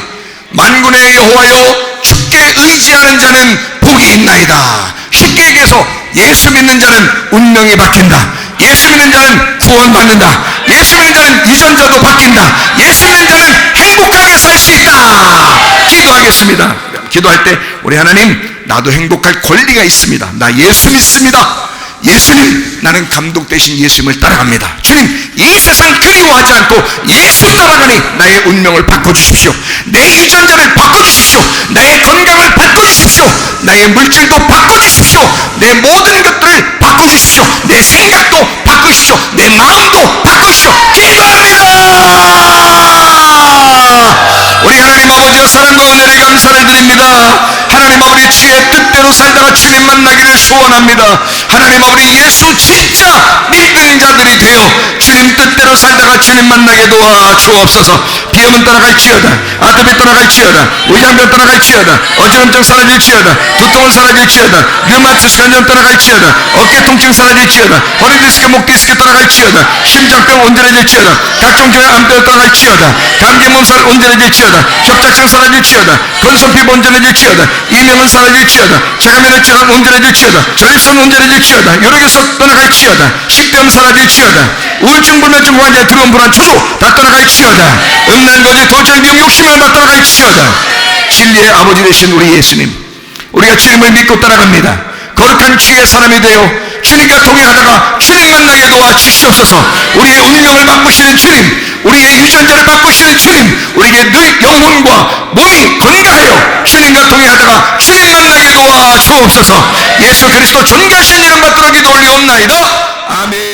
Speaker 1: 만군의 여호와여 주께 의지하는 자는 복이 있나이다. 쉽게 얘기해서 예수 믿는 자는 운명이 바뀐다. 예수 믿는 자는 구원받는다. 예수 믿는 자는 유전자도 바뀐다. 예수 믿는 자는 행복하게 살 수 있다. 기도하겠습니다. 기도할 때 우리 하나님, 나도 행복할 권리가 있습니다. 나 예수 믿습니다. 예수님, 나는 감독 대신 예수님을 따라갑니다. 주님, 이 세상 그리워하지 않고 예수 따라가니 나의 운명을 바꿔주십시오. 내 유전자를 바꿔주십시오. 나의 건강을 바꿔주십시오. 나의 물질도 바꿔주십시오. 내 모든 것들을 바꿔주십시오. 내 생각도 바꾸십시오. 내 마음도 바꾸십시오. 기도합니다. 우리 하나님 아버지의 사랑과 은혜를 감사를 드립니다. 하나님 아버지, 주의 뜻대로 살다가 주님 만나기를 소원합니다. 하나님 아버지, 예수 진짜 믿는 자들이 되어 주님 뜻대로 살다가 주님 만나게 도와 주옵소서. 비염은 떠나갈지어다. 아토피 떠나갈지어다. 위장병 떠나갈지어다. 어지럼증 사라질지어다. 두통은 사라질지어다. 류마티스 관절 떠나갈지어다. 어깨 통증 사라질지어다. 허리 디스크, 목 디스크 떠나갈지어다. 심장병 온전해질지어다. 각종 교회 암병 떠나갈지어다. 감기 몸살 온전해질지어다. 협착증 사라질지어다. 건선피부 온전해질지어다. 이명은 사라질지어다. 폐가면역질환 온전해질지어다. 전립선 온전해질지어다. 요로결석 떠나갈지어다. 식병 사라질지어다. 우울증, 불면증, 환자의 두려움, 불안, 초조 다 떠나갈지어다. 음란, 거짓, 도저히 명, 욕심을 다 떠나갈지어다. 진리의 아버지 되신 우리 예수님, 우리가 주님을 믿고 따라갑니다. 거룩한 주의 사람이 되어 주님과 동행하다가 주님 만나게 도와 주시옵소서. 우리의 운명을 바꾸시는 주님, 우리의 유전자를 바꾸시는 주님, 우리에게 늘 영혼과 몸이 건강하여 주님과 동행하다가 주님 만나게 도와 주옵소서. 예수 그리스도 존귀하신 이름 받들어 기도 올리옵나이다. 아멘.